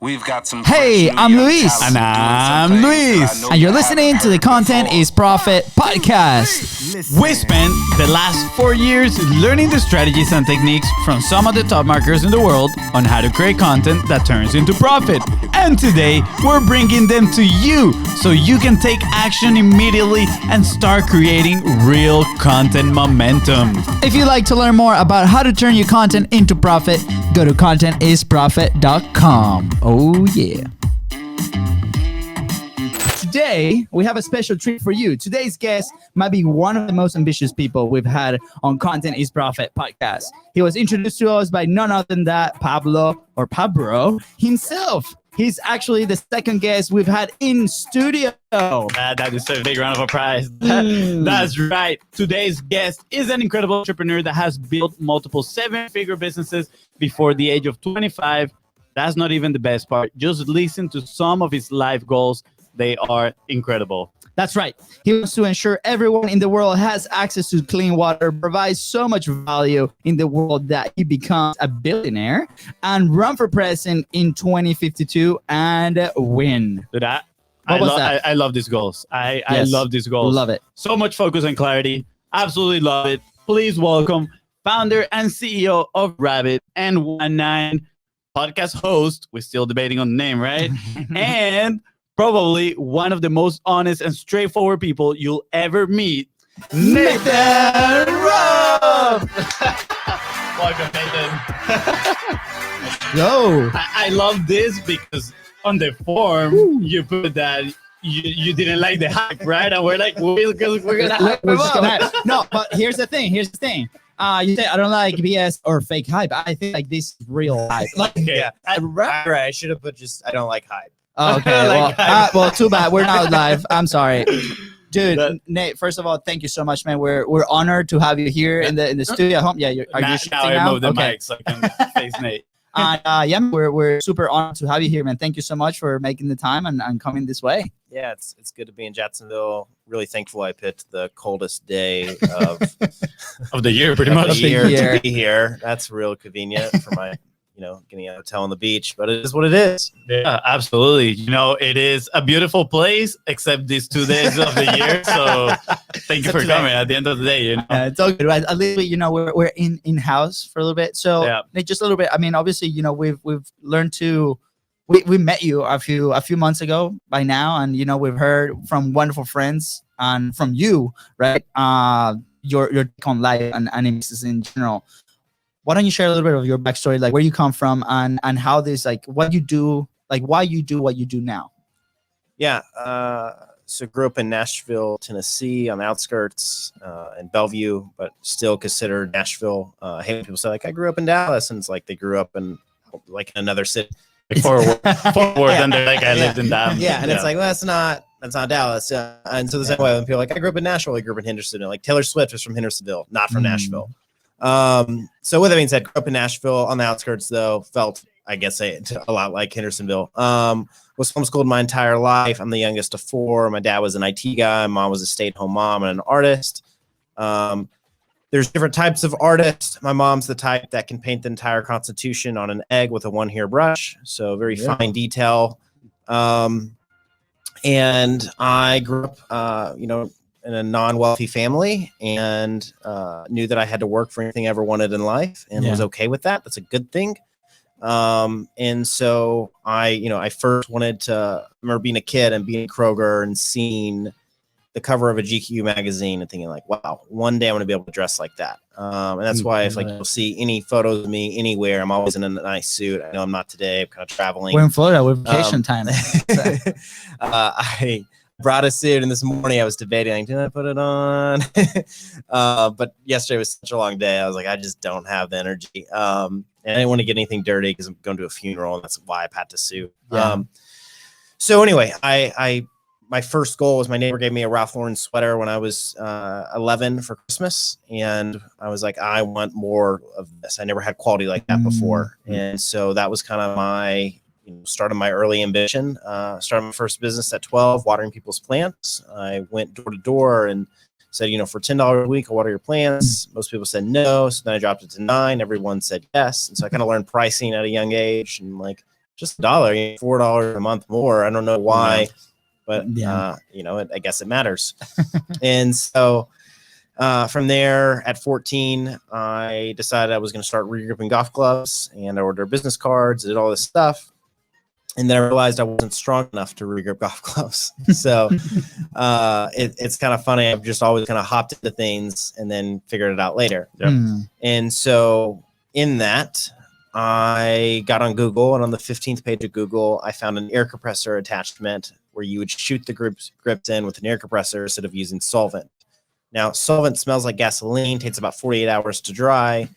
We've got some. Hey, I'm Luis. And I'm Luis. And you're listening to the Content is Profit podcast. We spent the last 4 years learning the strategies and techniques from some of the top marketers in the world on how to create content that turns into profit. And today, we're bringing them to you so you can take action immediately and start creating real content momentum. If you'd like to learn more about how to turn your content into profit, go to contentisprofit.com. Oh, yeah. Today, we have a special treat for you. Today's guest might be one of the most ambitious people we've had on Content is Profit podcast. He was introduced to us by none other than that Pablo himself. He's actually the second guest we've had in studio. That is a big round of applause. That's right. Today's guest is an incredible entrepreneur that has built multiple seven-figure businesses before the age of 25. That's not even the best part. Just listen to some of his life goals. They are incredible. That's right. He wants to ensure everyone in the world has access to clean water, provides so much value in the world that he becomes a billionaire and run for president in 2052 and win. Dude, I love these goals. I love these goals. Love it. So much focus and clarity. Absolutely love it. Please welcome founder and CEO of Rabbit and 19 podcast host. We're still debating on the name, right? And probably one of the most honest and straightforward people you'll ever meet, Nathan Ruff. Welcome, Nathan. Yo. I love this because on the form you put that you didn't like the hype, right? And we're like, we're gonna hype him up. No, but here's the thing. You say I don't like BS or fake hype. I think like this is real hype. Okay. Yeah, right. I should have put just I don't like hype. Oh, okay. Well, too bad. We're not live. I'm sorry. Dude, Nate, first of all, thank you so much, man. We're honored to have you here in the studio at home. Yeah, are you now I move the mic so I can face Nate. Yeah, we're super honored to have you here, man. Thank you so much for making the time and coming this way. Yeah, it's good to be in Jacksonville. Really thankful I picked the coldest day of the year, pretty much. the year to be here. That's real convenient for my getting a hotel on the beach, but it is what it is. Yeah, absolutely. It is a beautiful place, except these 2 days of the year. So thank you for coming at the end of the day. It's all good. Right? At least, we're in-house for a little bit. So just a little bit. I mean, obviously, we've learned to, we met you a few months ago by now. And, we've heard from wonderful friends and from you, right? Your take on life and business in general. Why don't you share a little bit of your backstory, like where you come from and how this, like what you do, like why you do what you do now? Yeah. So grew up in Nashville, Tennessee on the outskirts in Bellevue, but still considered Nashville. I hate when people say like, I grew up in Dallas, and it's like they grew up in like another city. Forward, and they're like, I lived in Dallas. Yeah. And it's like, well, that's not Dallas. And so the same way when people are like, I grew up in Nashville, I grew up in Hendersonville. Like Taylor Swift is from Hendersonville, not from Nashville. So with that being said, grew up in Nashville on the outskirts, though, felt, I guess, a lot like Hendersonville. Was homeschooled my entire life. I'm the youngest of 4. My dad was an IT guy. Mom was a stay-at-home mom and an artist. There's different types of artists. My mom's the type that can paint the entire Constitution on an egg with a 1-hair brush. So very fine detail. And I grew up, in a non-wealthy family and knew that I had to work for anything I ever wanted in life and was okay with that. That's a good thing. And so I first wanted to, I remember being a kid and being at Kroger and seeing the cover of a GQ magazine and thinking like, wow, one day I want to be able to dress like that. And that's why if you'll see any photos of me anywhere, I'm always in a nice suit. I know I'm not today. I'm kind of traveling. We're in Florida. We're vacation time. I brought a suit, and this morning I was debating, like, did I put it on? But yesterday was such a long day. I was like, I just don't have the energy. And I didn't want to get anything dirty because I'm going to a funeral, and that's why I packed a suit. Yeah. So anyway, my first goal was my neighbor gave me a Ralph Lauren sweater when I was 11 for Christmas. And I was like, I want more of this. I never had quality like that before. And so that was kind of my started my early ambition. Started my first business at 12, watering people's plants. I went door to door and said, for $10 a week, I'll water your plants. Most people said no. So then I dropped it to $9. Everyone said yes. And so I kind of learned pricing at a young age and like just $1, $4 a month more. I don't know why, but I guess it matters. And so from there at 14, I decided I was going to start regrouping golf clubs, and I ordered business cards, did all this stuff. And then I realized I wasn't strong enough to regroup golf clubs. So it's kind of funny. I've just always kind of hopped into things and then figured it out later. Yep. And so in that, I got on Google, and on the 15th page of Google, I found an air compressor attachment where you would shoot the grips in with an air compressor instead of using solvent. Now, solvent smells like gasoline, takes about 48 hours to dry,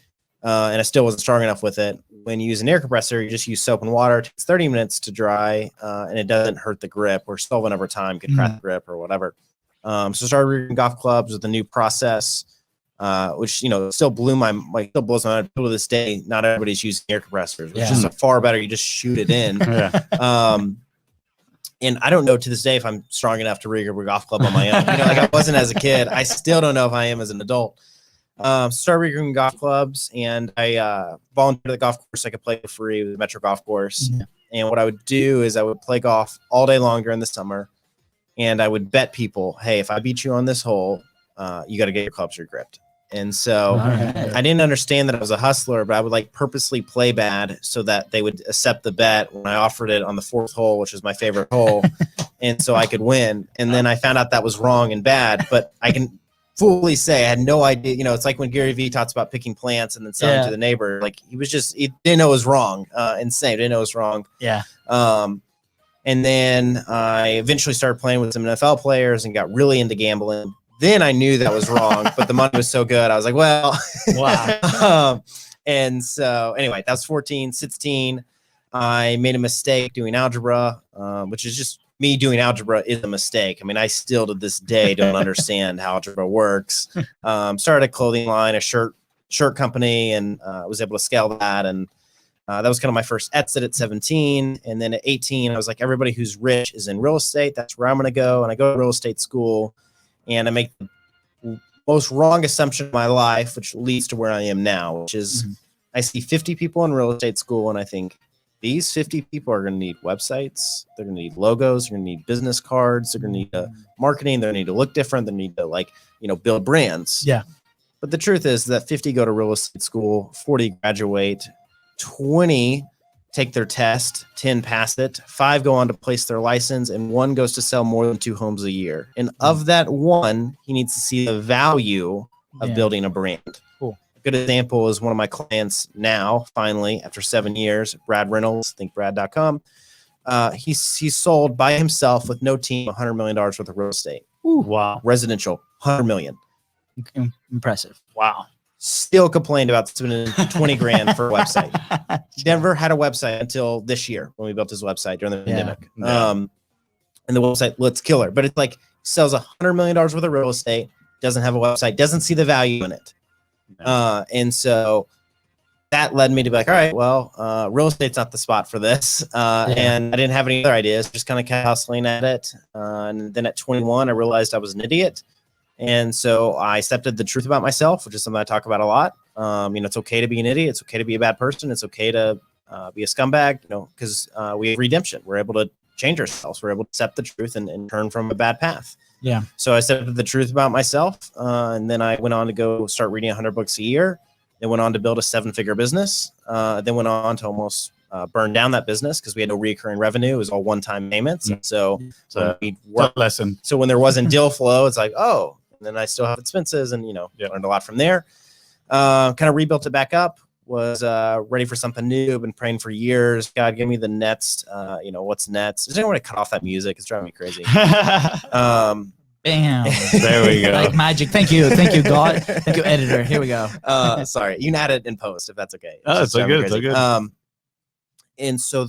and I still wasn't strong enough with it. When you use an air compressor, you just use soap and water. It takes 30 minutes to dry, and it doesn't hurt the grip, or solvent over time could crack the grip or whatever. So started reading golf clubs with a new process, which, still blows my mind. To this day, not everybody's using air compressors, which is far better. You just shoot it in. And I don't know to this day if I'm strong enough to rig a golf club on my own. Like I wasn't as a kid. I still don't know if I am as an adult. Started rigging golf clubs, and I volunteered at the golf course I could play for free with the Metro Golf Course. And what I would do is I would play golf all day long during the summer, and I would bet people, hey, if I beat you on this hole, you got to get your clubs regripped. And so I didn't understand that I was a hustler, but I would purposely play bad so that they would accept the bet when I offered it on the 4th hole, which is my favorite hole. And so I could win. And then I found out that was wrong and bad, but I can fully say I had no idea. It's like when Gary Vee talks about picking plants and then selling to the neighbor. Like he didn't know it was wrong. Insane. Didn't know it was wrong. Yeah. And then I eventually started playing with some NFL players and got really into gambling. Then I knew that was wrong, but the money was so good. I was like, well, wow. And so anyway, that was 14, 16. I made a mistake doing algebra, which is just me doing algebra is a mistake. I mean, I still to this day don't understand how algebra works. Started a clothing line, a shirt company, and was able to scale that. And that was kind of my first exit at 17. And then at 18, I was like, everybody who's rich is in real estate. That's where I'm going to go. And I go to real estate school, and I make the most wrong assumption of my life, which leads to where I am now, which is I see 50 people in real estate school, and I think these 50 people are going to need websites. They're going to need logos. They're going to need business cards. They're going to need marketing. They're going to need to look different. They need to build brands. Yeah. But the truth is that 50 go to real estate school, 40 graduate, 20 take their test, 10 pass it, 5 go on to place their license, and 1 goes to sell more than 2 homes a year. And of that 1, he needs to see the value of building a brand. Cool. A good example is one of my clients now, finally, after 7 years, Brad Reynolds, thinkbrad.com. He's sold by himself with no team $100 million worth of real estate. Ooh, wow. Residential, $100 million. Impressive. Wow. Still complained about spending 20 grand for a website. Never had a website until this year when we built his website during the pandemic. And the website, let's kill her. But it's like sells $100 million worth of real estate, doesn't have a website, doesn't see the value in it. And so that led me to be like, all right, well, real estate's not the spot for this. And I didn't have any other ideas, just kind of kept hustling at it. And then at 21, I realized I was an idiot. And so I accepted the truth about myself, which is something I talk about a lot. It's okay to be an idiot. It's okay to be a bad person. It's okay to be a scumbag, because we have redemption. We're able to change ourselves. We're able to accept the truth and turn from a bad path. Yeah. So I accepted the truth about myself. And then I went on to go start reading 100 books a year. Then went on to build a 7-figure business. Then went on to almost burn down that business because we had no recurring revenue. It was all one-time payments. And so we worked. Lesson. So when there wasn't deal flow, it's like, oh, and then I still have expenses, and learned a lot from there. Kind of rebuilt it back up. Was ready for something new. Been praying for years. God, give me the next. What's next? Is anyone to cut off that music? It's driving me crazy. Bam. There we go. Like magic. Thank you, God. Thank you, editor. Here we go. Sorry, you can add it in post if that's okay. Oh, it's so good. So good. And so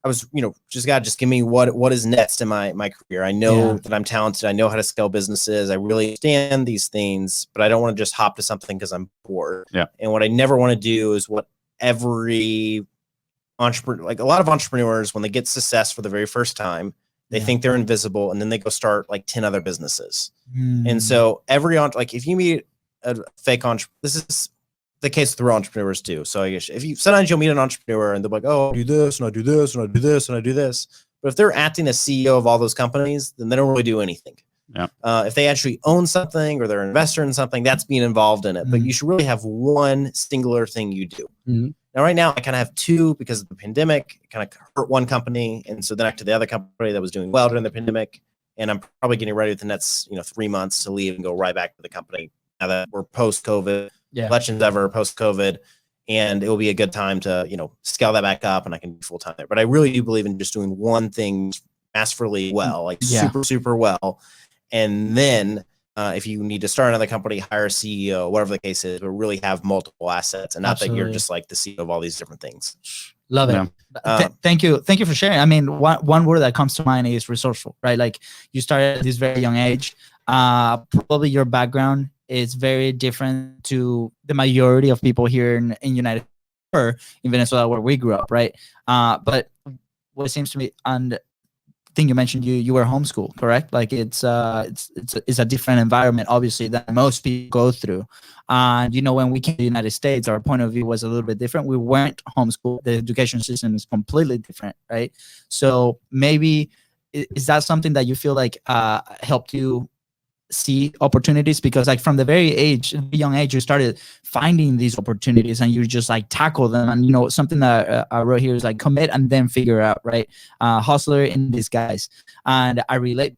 I was, just give me what is next in my career. I know that I'm talented. I know how to scale businesses. I really understand these things, but I don't want to just hop to something because I'm bored. Yeah. And what I never want to do is what every entrepreneur, like a lot of entrepreneurs, when they get success for the very first time, they think they're invisible, and then they go start like 10 other businesses. And so if you meet a fake entrepreneur, this is the case with real entrepreneurs too. So I guess sometimes you'll meet an entrepreneur and they're like, oh, I do this and I do this and I do this and I do this. But if they're acting as CEO of all those companies, then they don't really do anything. Yeah. If they actually own something or they're an investor in something, that's being involved in it. But you should really have one singular thing you do. Now, right now, I kind of have two because of the pandemic. It kind of hurt one company. And so then I to the other company that was doing well during the pandemic. And I'm probably getting ready with the next 3 months to leave and go right back to the company now that we're post-COVID. Elections ever post-COVID, and it will be a good time to scale that back up, and I can be full time there. But I really do believe in just doing one thing masterfully well, like super well, and then if you need to start another company, hire a CEO, whatever the case is, but really have multiple assets, and not that you're just like the CEO of all these different things. Love it. Thank you for sharing. I mean, one word that comes to mind is resourceful, right? Like you started at this very young age. Probably your background is very different to the majority of people here in United States or in Venezuela where we grew up, right? But what it seems to me, and I think you mentioned you were homeschooled, correct? Like it's a different environment, obviously, that most people go through. And when we came to the United States, our point of view was a little bit different. We weren't homeschooled. The education system is completely different, right? So maybe is that something that you feel like helped you see opportunities? Because like from the very young age, you started finding these opportunities and you just like tackle them. And something that I wrote here is like commit and then figure out, right? Hustler in disguise. And I relate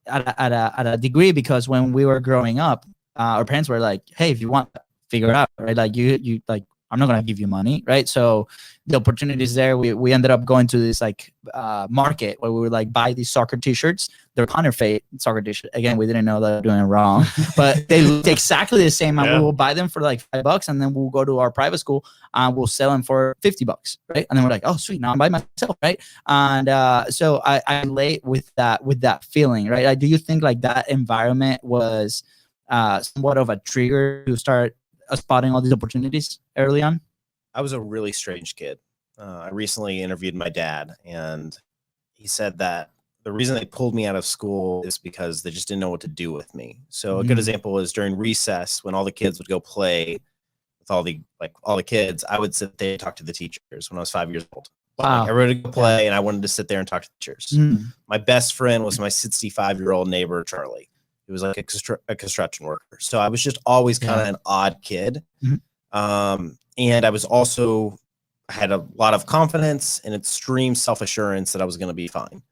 at a degree because when we were growing up, our parents were like, hey, if you want, figure it out, right? Like you like, I'm not going to give you money, right? So the opportunities there, we ended up going to this like market where we would like buy these soccer t-shirts. They're counterfeit soccer t-shirts. Again, we didn't know that they're doing it wrong, but they look exactly the same. And we will buy them for like $5 and then we'll go to our private school and we'll sell them for $50, right? And then we're like, oh, sweet, now I'm by myself, right? And so I relate with that feeling, right? Like, do you think like that environment was somewhat of a trigger to start spotting all these opportunities early on? I was a really strange kid. I recently interviewed my dad, and he said that the reason they pulled me out of school is because they just didn't know what to do with me. So a good example is during recess when all the kids would go play with all the kids, I would sit there and talk to the teachers when I was 5 years old. Wow. Like, I wanted to go play, and I wanted to sit there and talk to teachers. My best friend was my 65-year-old neighbor, Charlie. He was like a construction worker. So I was just always kind of an odd kid. And I was also, I had a lot of confidence and extreme self-assurance that I was going to be fine.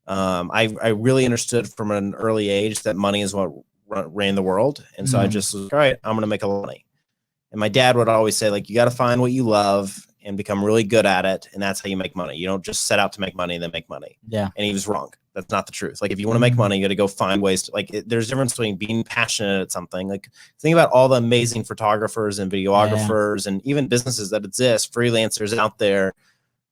I really understood from an early age that money is what ran the world. And so I just was, all right, I'm going to make a lot of money. And my dad would always say, like, you got to find what you love and become really good at it. And that's how you make money. You don't just set out to make money and then make money. Yeah. And he was wrong. That's not the truth. Like, if you want to make money, you got to go find ways to, like, there's a difference between being passionate at something. Like, think about all the amazing photographers and videographers and even businesses that exist, freelancers out there,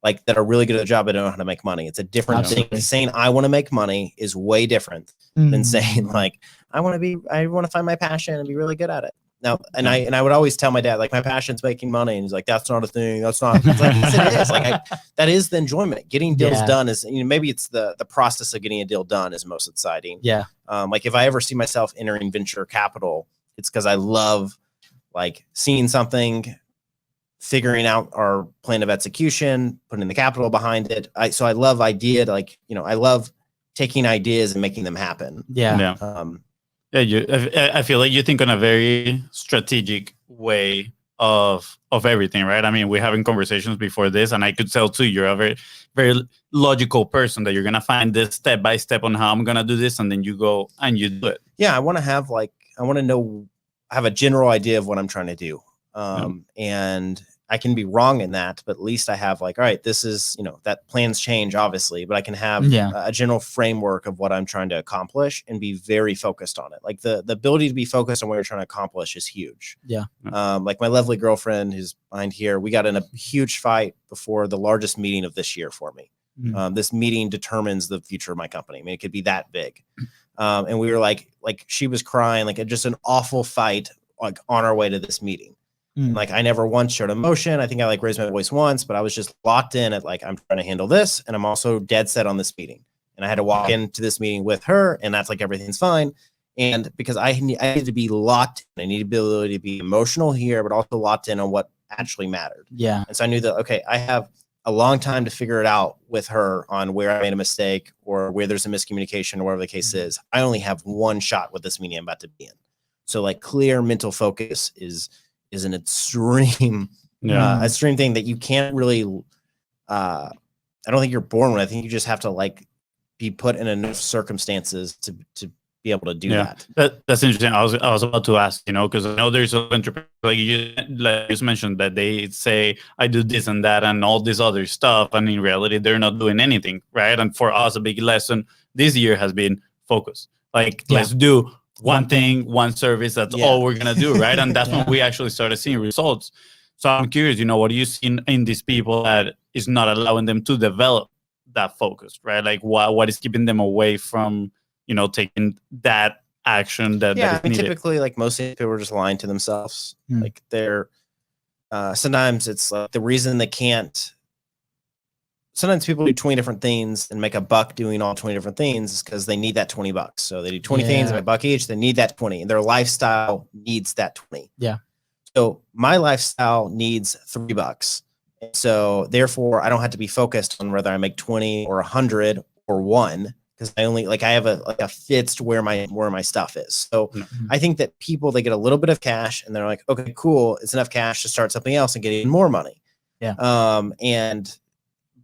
like, that are really good at the job but don't know how to make money. It's a different thing. Saying I want to make money is way different than saying, like, I want to find my passion and be really good at it. Now, and I would always tell my dad, like, my passion's making money. And he's like, that's not a thing. That's not. It's like, yes, it is. Like, that is the enjoyment. Getting deals done is, maybe it's the process of getting a deal done is most exciting. Yeah. Like, if I ever see myself entering venture capital, it's because I love, like, seeing something, figuring out our plan of execution, putting the capital behind it. So I love I love taking ideas and making them happen. Yeah. I feel like you think on a very strategic way of everything, right? I mean, we're having conversations before this, and I could tell too, you're a very, very logical person that you're gonna find this step by step on how I'm gonna do this, and then you go and you do it. Yeah, I want to have have a general idea of what I'm trying to do, and I can be wrong in that, but at least I have, like, all right, this is, that plans change obviously, but I can have a general framework of what I'm trying to accomplish and be very focused on it. Like, the ability to be focused on what you're trying to accomplish is huge. Yeah. Like, my lovely girlfriend who's behind here, we got in a huge fight before the largest meeting of this year for me. This meeting determines the future of my company. I mean, it could be that big. And we were like she was crying, like, just an awful fight, like, on our way to this meeting. Like, I never once showed emotion. I think I, like, raised my voice once, but I was just locked in at, like, I'm trying to handle this, and I'm also dead set on this meeting. And I had to walk into this meeting with her, and that's like, everything's fine. And because I need to be locked in, I need the ability to be emotional here, but also locked in on what actually mattered. Yeah. And so I knew that, okay, I have a long time to figure it out with her on where I made a mistake or where there's a miscommunication or whatever the case is. I only have one shot with this meeting I'm about to be in. So like clear mental focus is an extreme, extreme thing that you can't really, I don't think you're born with. I think you just have to like be put in enough circumstances to be able to do that. That's interesting. I was about to ask, because I know there's some entrepreneurs like you just mentioned that they say I do this and that and all this other stuff, and in reality they're not doing anything, right? And for us, a big lesson this year has been focus. Like let's do one thing, one service. That's all we're gonna do, right? And that's when we actually started seeing results. So I'm curious, what do you see in these people that is not allowing them to develop that focus, right? Like what is keeping them away from taking that action that I mean, needed. typically, like most people are just lying to themselves. Like they're sometimes it's like the reason they can't. Sometimes people do 20 different things and make a buck doing all 20 different things is because they need that $20. So they do 20 things, and a buck each. They need that 20, and their lifestyle needs that 20. Yeah. So my lifestyle needs $3. And so therefore, I don't have to be focused on whether I make 20 or 100 or 1. Because I have a fixed where my stuff is. So I think that people, they get a little bit of cash and they're like, okay, cool, it's enough cash to start something else and get even more money. Yeah.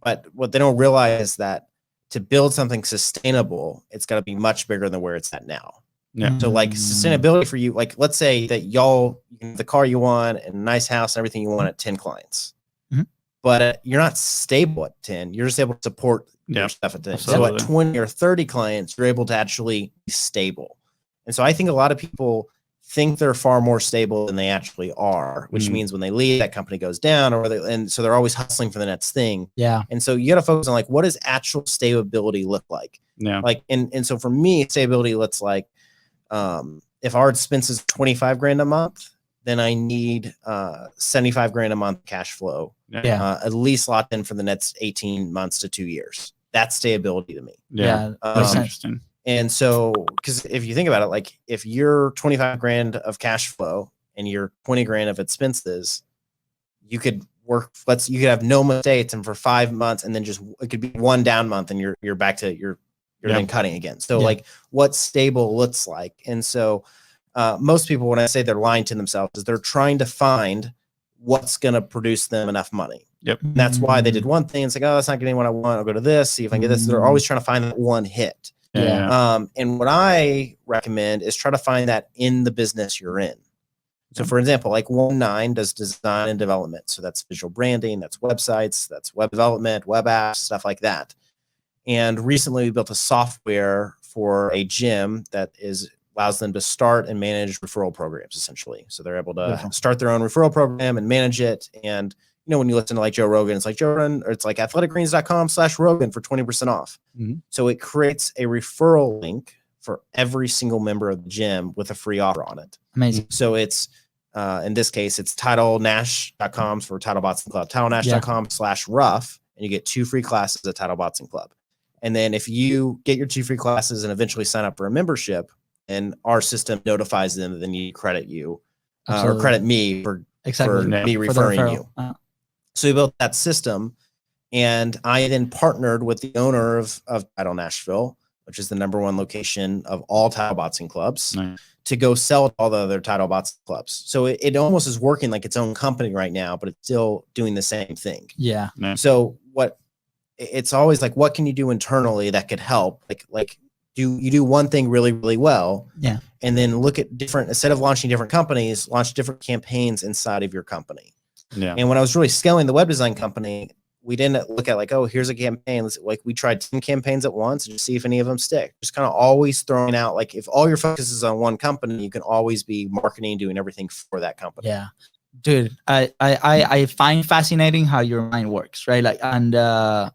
But what they don't realize is that to build something sustainable, it's got to be much bigger than where it's at now. Yeah. So like sustainability for you, like let's say that you have the car you want and a nice house and everything you want at 10 clients. But you're not stable at 10. You're just able to support your stuff at 10. Absolutely. So at 20 or 30 clients, you're able to actually be stable. And so I think a lot of people think they're far more stable than they actually are, which means when they leave, that company goes down, and so they're always hustling for the next thing. Yeah. And so you got to focus on like, what does actual stability look like? Yeah. Like, and so for me, stability looks like, if our expenses are 25 grand a month, then I need 75 grand a month cash flow. At least locked in for the next 18 months to 2 years. That's stability to me. That's interesting. And so, because if you think about it, like if you're 25 grand of cash flow and you're 20 grand of expenses, you could you could have no mistakes, and for 5 months, and then just it could be one down month, and you're back to you're then cutting again. So like what stable looks like, and so most people, when I say they're lying to themselves, is they're trying to find what's going to produce them enough money. Yep. And that's why they did one thing. It's like, oh, that's not getting what I want. I'll go to this, see if I can get this. They're always trying to find that one hit. And what I recommend is try to find that in the business you're in. So for example, like 19 does design and development. So that's visual branding, that's websites, that's web development, web apps, stuff like that. And recently we built a software for a gym that allows them to start and manage referral programs, essentially. So they're able to start their own referral program and manage it. And, when you listen to like Joe Rogan, it's like Joe Rogan, or it's like athleticgreens.com/Rogan for 20% off. So it creates a referral link for every single member of the gym with a free offer on it. Amazing. So it's, in this case, it's TitleNash.com for Title Boxing Club, TitleNash.com/Ruff, and you get 2 free classes at Title Boxing Club. And then if you get your 2 free classes and eventually sign up for a membership, and our system notifies them that they need to credit you or credit me for me referring you. So we built that system, and I then partnered with the owner of Title Nashville, which is the #1 location of all Title Boxing clubs, to go sell to all the other Title Boxing clubs. So it almost is working like its own company right now, but it's still doing the same thing. Yeah. So it's always like, what can you do internally that could help? Like you do one thing really, really well. Yeah. And then look at instead of launching different companies, launch different campaigns inside of your company. Yeah. And when I was really scaling the web design company, we didn't look at like, oh, here's a campaign. We tried 10 campaigns at once and just see if any of them stick. Just kind of always throwing out, like, if all your focus is on one company, you can always be marketing, doing everything for that company. Yeah. Dude, I find fascinating how your mind works, right? Like, and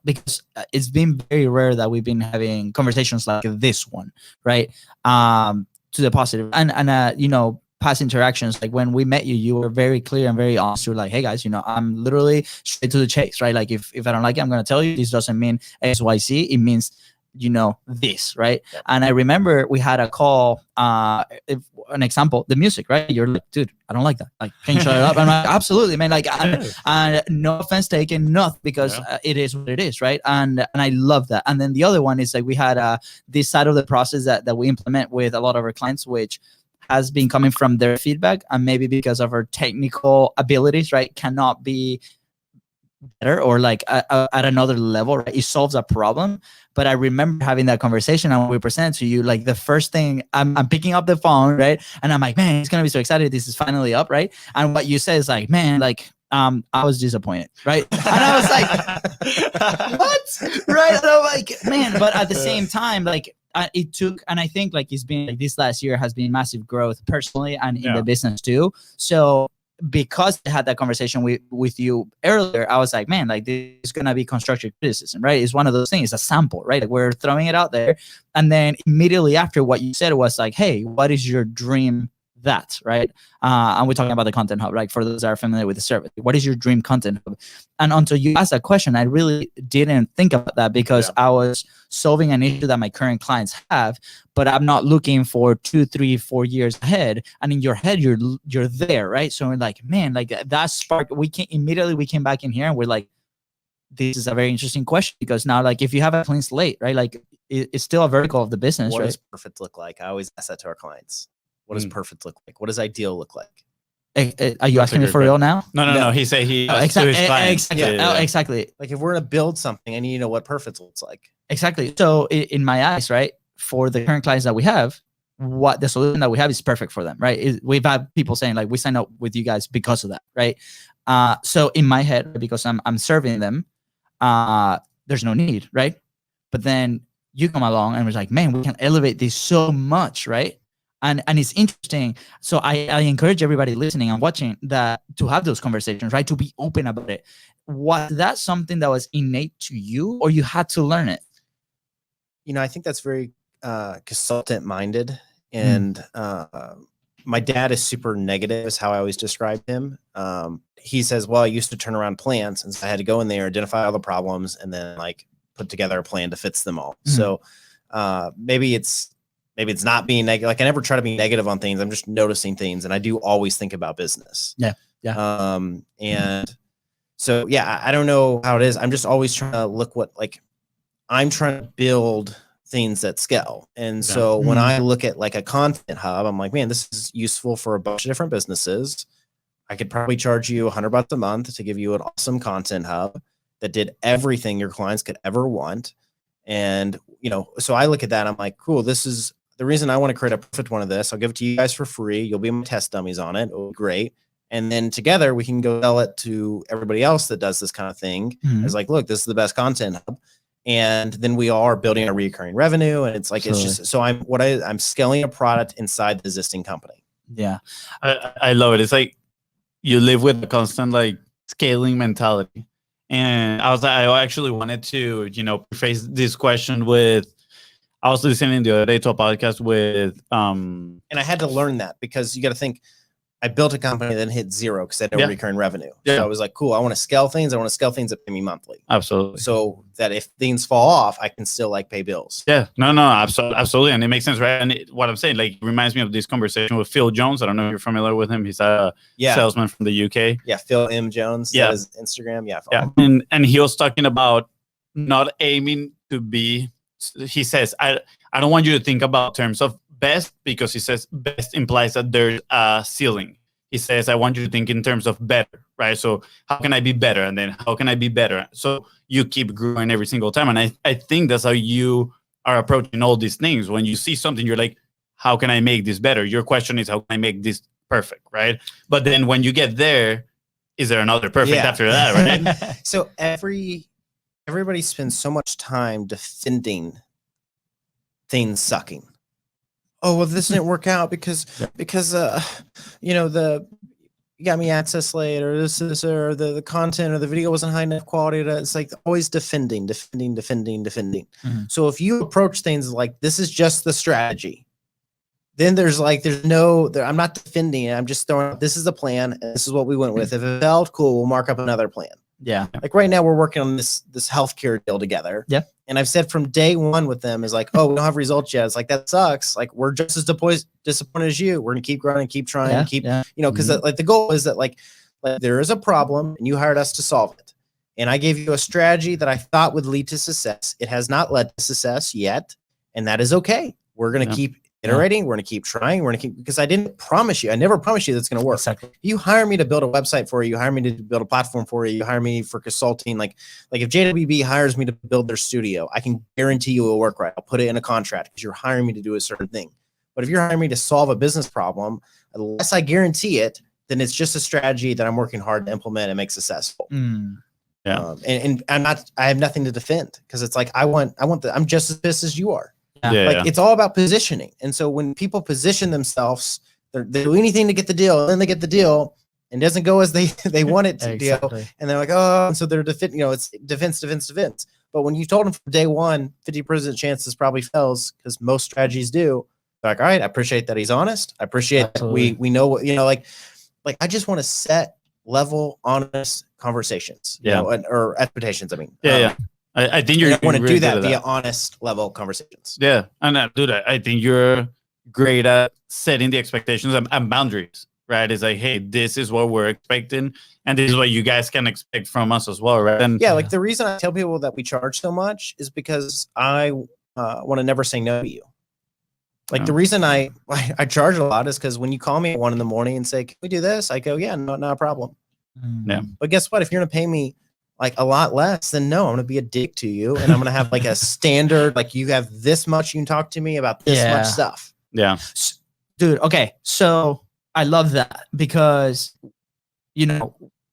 because it's been very rare that we've been having conversations like this one, right? To the positive, and past interactions, like when we met you, you were very clear and very honest. You're like, hey guys, I'm literally straight to the chase, right? Like if I don't like it, I'm gonna tell you. This doesn't mean XYZ. It means this, right? Yep. And I remember we had a call, an example, the music, right? You're like, dude, I don't like that. Like, can you shut it up? I'm like, absolutely, man. Like, and no offense taken, nothing, because it is what it is, right? And I love that. And then the other one is like, we had this side of the process that we implement with a lot of our clients, which has been coming from their feedback, and maybe because of our technical abilities, right, cannot be better or like at another level, right? It solves a problem. But I remember having that conversation, and when we presented to you, like the first thing, I'm picking up the phone, right? And I'm like, man, he's gonna be so excited. This is finally up, right? And what you said is like, man, like, I was disappointed, right? And I was like, what? Right? And I'm like, man, but at the same time, like, it took, and I think like it's been like this last year has been massive growth personally and in the business too. So because I had that conversation with you earlier, I was like, man, like this is gonna be constructive criticism, right? It's one of those things, a sample, right? Like we're throwing it out there, and then immediately after, what you said was like, hey, what is your dream? That, right? And we're talking about the content hub, like for those that are familiar with the service, what is your dream content hub? And until you asked that question, I really didn't think about that, because I was solving an issue that my current clients have, but I'm not looking for 2, 3, 4 years ahead. And in your head, you're there, right? So we're like, man, like that spark. We came back in here and we're like, this is a very interesting question, because now, like, if you have a clean slate, right, like it's still a vertical of the business. What right? does perfect look like? I always ask that to our clients. What does perfect look like? What does ideal look like? Are you asking me for real now? No. He said he exactly. Exactly. Like if we're gonna build something, I need to know what perfect looks like. Exactly. So in my eyes, right, for the current clients that we have, what the solution that we have is perfect for them, right? We've had people saying like, we signed up with you guys because of that, right? So in my head, because I'm serving them, there's no need, right? But then you come along and was like, man, we can elevate this so much, right? And it's interesting. So I encourage everybody listening and watching that to have those conversations, right? To be open about it. Was that something that was innate to you, or you had to learn it? I think that's very consultant minded. And my dad is super negative, is how I always described him. He says, well, I used to turn around plants, and so I had to go in there, identify all the problems, and then like put together a plan to fix them all. So maybe it's not being negative. Like I never try to be negative on things. I'm just noticing things, and I do always think about business. Yeah. And so I don't know how it is. I'm just always trying to look I'm trying to build things that scale. And so when I look at like a content hub, I'm like, man, this is useful for a bunch of different businesses. I could probably charge you $100 a month to give you an awesome content hub that did everything your clients could ever want. And, so I look at that, I'm like, cool, this is the reason I want to create a perfect one of this. I'll give it to you guys for free. You'll be my test dummies on it. It'll be great. And then together we can go sell it to everybody else that does this kind of thing. It's like, look, this is the best content hub. And then we are building a recurring revenue. And it's like, it's just, so I'm scaling a product inside the existing company. Yeah. I love it. It's like you live with a constant like scaling mentality. And I actually wanted to, preface this question with, I was listening the other day to a podcast with, and I had to learn that, because you got to think, I built a company that hit zero because I had no recurring revenue. So I was like, cool, I want to scale things. I want to scale things that pay me monthly. Absolutely. So that if things fall off, I can still like pay bills. Yeah, no, absolutely. And it makes sense, right? And what I'm saying, like, reminds me of this conversation with Phil Jones. I don't know if you're familiar with him. He's a salesman from the UK. Yeah, Phil M. Jones. Yeah. His Instagram. Yeah. And he was talking about not aiming to be, he says, I don't want you to think about terms of best, because he says best implies that there's a ceiling. He says, I want you to think in terms of better, right? So how can I be better? And then how can I be better? So you keep growing every single time. And I think that's how you are approaching all these things. When you see something, you're like, how can I make this better? Your question is, how can I make this perfect, right? But then when you get there, is there another perfect after that, right? So everybody spends so much time defending things sucking. Oh, well, this didn't work out because you got me access late, or this or the content or the video wasn't high enough quality. It's like always defending. So if you approach things like, this is just the strategy, then I'm not defending it. I'm just throwing out, this is the plan, and this is what we went with. If it failed, cool, we'll mark up another plan. Yeah. Like right now we're working on this healthcare deal together. Yeah. And I've said from day one with them is like, oh, we don't have results yet. It's like, that sucks. Like, we're just as disappointed as you. We're gonna keep growing, keep trying, because like the goal is that like there is a problem and you hired us to solve it. And I gave you a strategy that I thought would lead to success. It has not led to success yet, and that is okay. We're gonna keep iterating. We're gonna keep trying. We're gonna keep, because I didn't promise you. I never promised you that's gonna work. Exactly. You hire me to build a website for you. You hire me to build a platform for you. You hire me for consulting. Like if JWB hires me to build their studio, I can guarantee you it will work right. I'll put it in a contract because you're hiring me to do a certain thing. But if you're hiring me to solve a business problem, unless I guarantee it, then it's just a strategy that I'm working hard to implement and make successful. Yeah. And I have nothing to defend, because it's like, I'm just as pissed as you are. It's all about positioning. And so when people position themselves, they do anything to get the deal, and then they get the deal and it doesn't go as they want it to deal. And they're like, oh, and so they're it's defense. But when you told them from day one, 50% chance this probably fails, because most strategies do. They're like, all right, I appreciate that he's honest. I appreciate that we know what, like I just want to set level, honest conversations, or expectations. I mean, I think you're want to really do that via honest level conversations. Yeah, and dude, I think you're great at setting the expectations and boundaries. Right? It's like, hey, this is what we're expecting, and this is what you guys can expect from us as well, right? And like the reason I tell people that we charge so much is because I want to never say no to you. Like the reason I charge a lot is because when you call me at 1 a.m. and say, can we do this? I go, yeah, no, not a problem. Yeah. But guess what? If you're going to pay me like a lot less, then no, I'm going to be a dick to you. And I'm going to have like a standard, like you have this much, you can talk to me about this much stuff. Yeah. Dude. Okay. So I love that, because,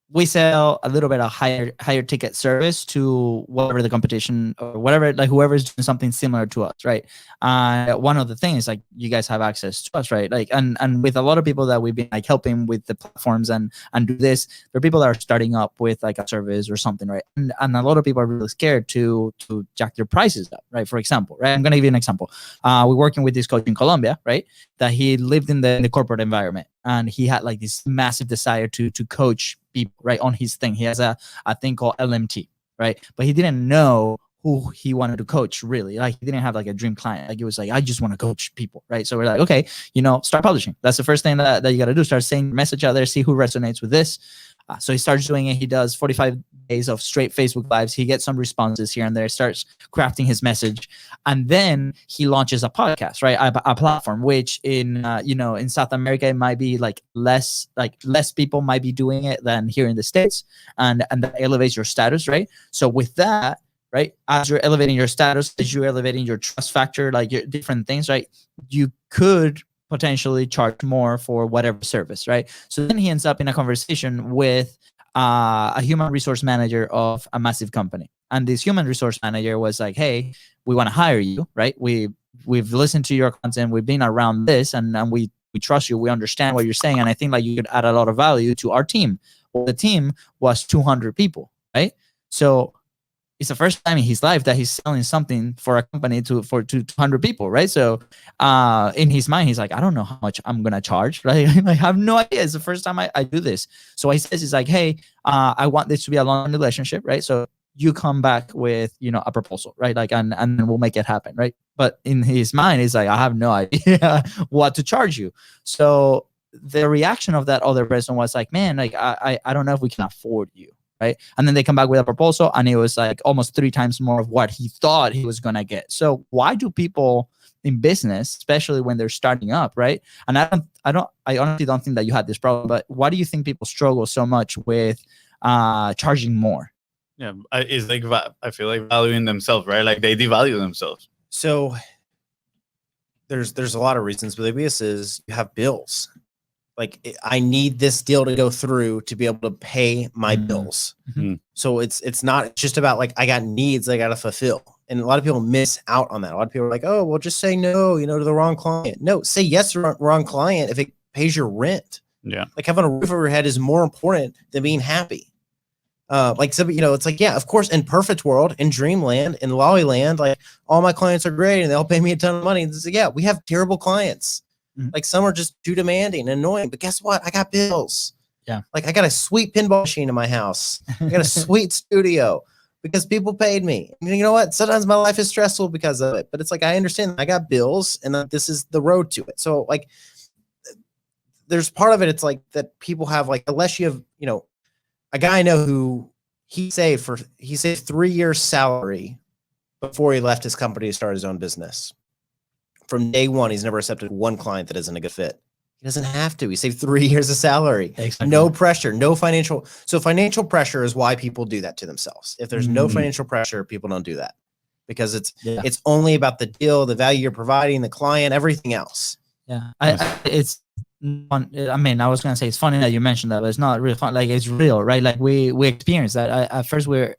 we sell a little bit of higher ticket service to whatever the competition or whatever, like whoever is doing something similar to us, right? One of the things, like, you guys have access to us, right? Like, and with a lot of people that we've been like helping with the platforms and do this, there are people that are starting up with like a service or something, right? And a lot of people are really scared to jack their prices up, right? For example, right? I'm gonna give you an example. We're working with this coach in Colombia, right? That he lived in the corporate environment, and he had like this massive desire to coach people, right, on his thing. He has a thing called LMT, right? But he didn't know who he wanted to coach, really. Like, he didn't have like a dream client. Like, it was like, I just want to coach people, right? So we're like, okay, start publishing. That's the first thing that you got to do. Start saying your message out there, see who resonates with this. So he starts doing it. He does 45 days of straight Facebook lives. He gets some responses here and there, starts crafting his message. And then he launches a podcast, right? A platform, which in South America, it might be like less people might be doing it than here in the States. And that elevates your status, right? So with that, right, as you're elevating your status, as you're elevating your trust factor, like your different things, right, you could potentially charge more for whatever service, right? So then he ends up in a conversation with a human resource manager of a massive company. And this human resource manager was like, hey, we want to hire you, right? We've listened to your content. We've been around this, and we trust you. We understand what you're saying. And I think like you could add a lot of value to our team. Well, the team was 200 people, right? So it's the first time in his life that he's selling something for a company for 200 people, right? So in his mind, he's like, I don't know how much I'm going to charge, right? I have no idea. It's the first time I do this. So he says, he's like, hey, I want this to be a long relationship, right? So you come back with, a proposal, right? Like, and we'll make it happen, right? But in his mind, he's like, I have no idea what to charge you. So the reaction of that other person was like, man, like, I don't know if we can afford you. Right. And then they come back with a proposal, and it was like almost 3 times more of what he thought he was going to get. So why do people in business, especially when they're starting up, right? And I honestly don't think that you had this problem, but why do you think people struggle so much with charging more? Yeah. It's like, I feel like valuing themselves, right? Like, they devalue themselves. So there's a lot of reasons, but the biggest is you have bills. Like, I need this deal to go through to be able to pay my bills. Mm-hmm. So it's not just about like, I got needs I got to fulfill. And a lot of people miss out on that. A lot of people are like, oh, well, just say no, to the wrong client. No, say yes to the wrong client if it pays your rent. Yeah. Like, having a roof over your head is more important than being happy. It's like, yeah, of course, in perfect world, in dreamland, in Lollyland, like, all my clients are great and they'll pay me a ton of money. It's like, yeah, we have terrible clients. Like, some are just too demanding and annoying, but guess what? I got bills. Yeah. Like I got a sweet pinball machine in my house. I got a sweet studio because people paid me. And you know what? Sometimes my life is stressful because of it, but it's like, I understand I got bills and that this is the road to it. So like, there's part of it. It's like that people have like, unless you have, a guy I know who he saved 3 years salary before he left his company to start his own business. From day one, he's never accepted one client that isn't a good fit. He doesn't have to. He saved 3 years of salary. Exactly. No pressure, no financial. So financial pressure is why people do that to themselves. If there's no financial pressure, people don't do that because it's only about the deal, the value you're providing, the client, everything else. Yeah, it's fun. I mean, I was gonna say it's funny that you mentioned that, but it's not really fun. Like it's real, right? Like we experienced that. At first, we're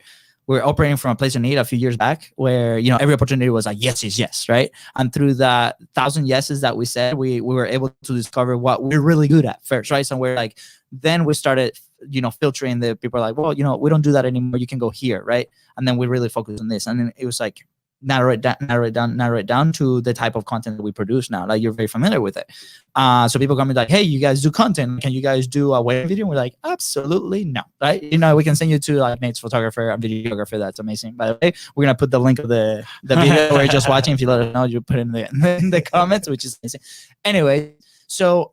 operating from a place of need a few years back, where every opportunity was like yes, yes, yes, right? And through that 1,000 yeses that we said, we were able to discover what we're really good at first, right? So we're like, then we started filtering the people like, well, we don't do that anymore. You can go here, right? And then we really focus on this, and then it was like narrow it down to the type of content that we produce now. Like you're very familiar with it. So people come in like, hey, you guys do content. Can you guys do a wedding video? And we're like, absolutely no. Right? We can send you to like Nate's photographer and videographer. That's amazing. By the way, we're gonna put the link of the video we're just watching. If you let us know, you put it in the comments, which is amazing. Anyway, so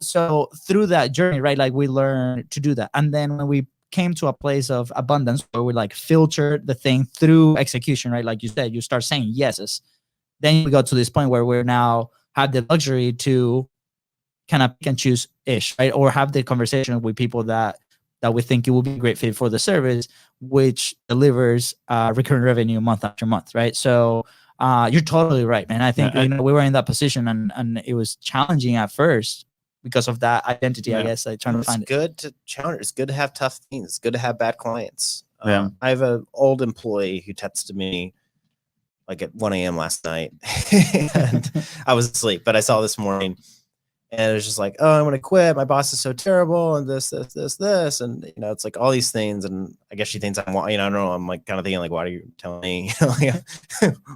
through that journey, right? Like we learned to do that. And then when we came to a place of abundance where we like filter the thing through execution, right? Like you said, you start saying yeses. Then we got to this point where we're now have the luxury to kind of pick and choose ish, right? Or have the conversation with people that we think it will be a great fit for the service, which delivers recurring revenue month after month, right? So you're totally right, man. I think we were in that position and it was challenging at first because of that identity, I guess. Like trying to find it. It's good to challenge. It's good to have tough things. It's good to have bad clients. I have an old employee who texted me like at 1 a.m. last night, and I was asleep, but I saw this morning, and it was just like, oh, I'm gonna quit. My boss is so terrible, and this, and it's like all these things, and I guess she thinks I'm, I don't know. I'm like kind of thinking like, why are you telling me?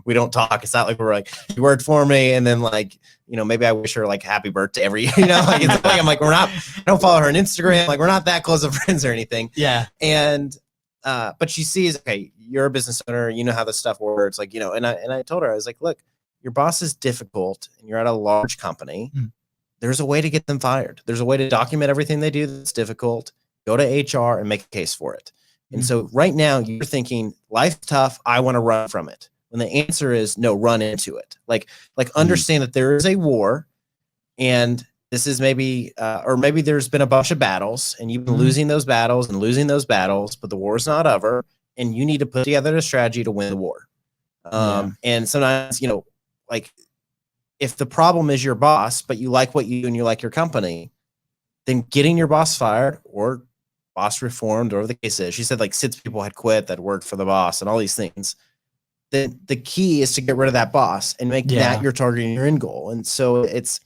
We don't talk. It's not like we're like, you worked for me, and then like, maybe I wish her like happy birthday every year. Like it's like I'm like I don't follow her on Instagram. Like we're not that close of friends or anything. Yeah. And but she sees, okay, you're a business owner, you know how this stuff works, like and I told her, I was like, look, your boss is difficult, and you're at a large company. There's a way to get them fired. There's a way to document everything they do that's difficult. Go to HR and make a case for it. And so right now you're thinking, life's tough, I want to run from it. When the answer is no, run into it. Like understand that there is a war, and this is maybe, or maybe there's been a bunch of battles, and you've been losing those battles, but the war's not over, and you need to put together a strategy to win the war. And sometimes, like if the problem is your boss, but you like what you do and you like your company, then getting your boss fired or boss reformed, or whatever the case is. She said like 6 people had quit that worked for the boss and all these things. Then the key is to get rid of that boss and make that your target and your end goal. And so it's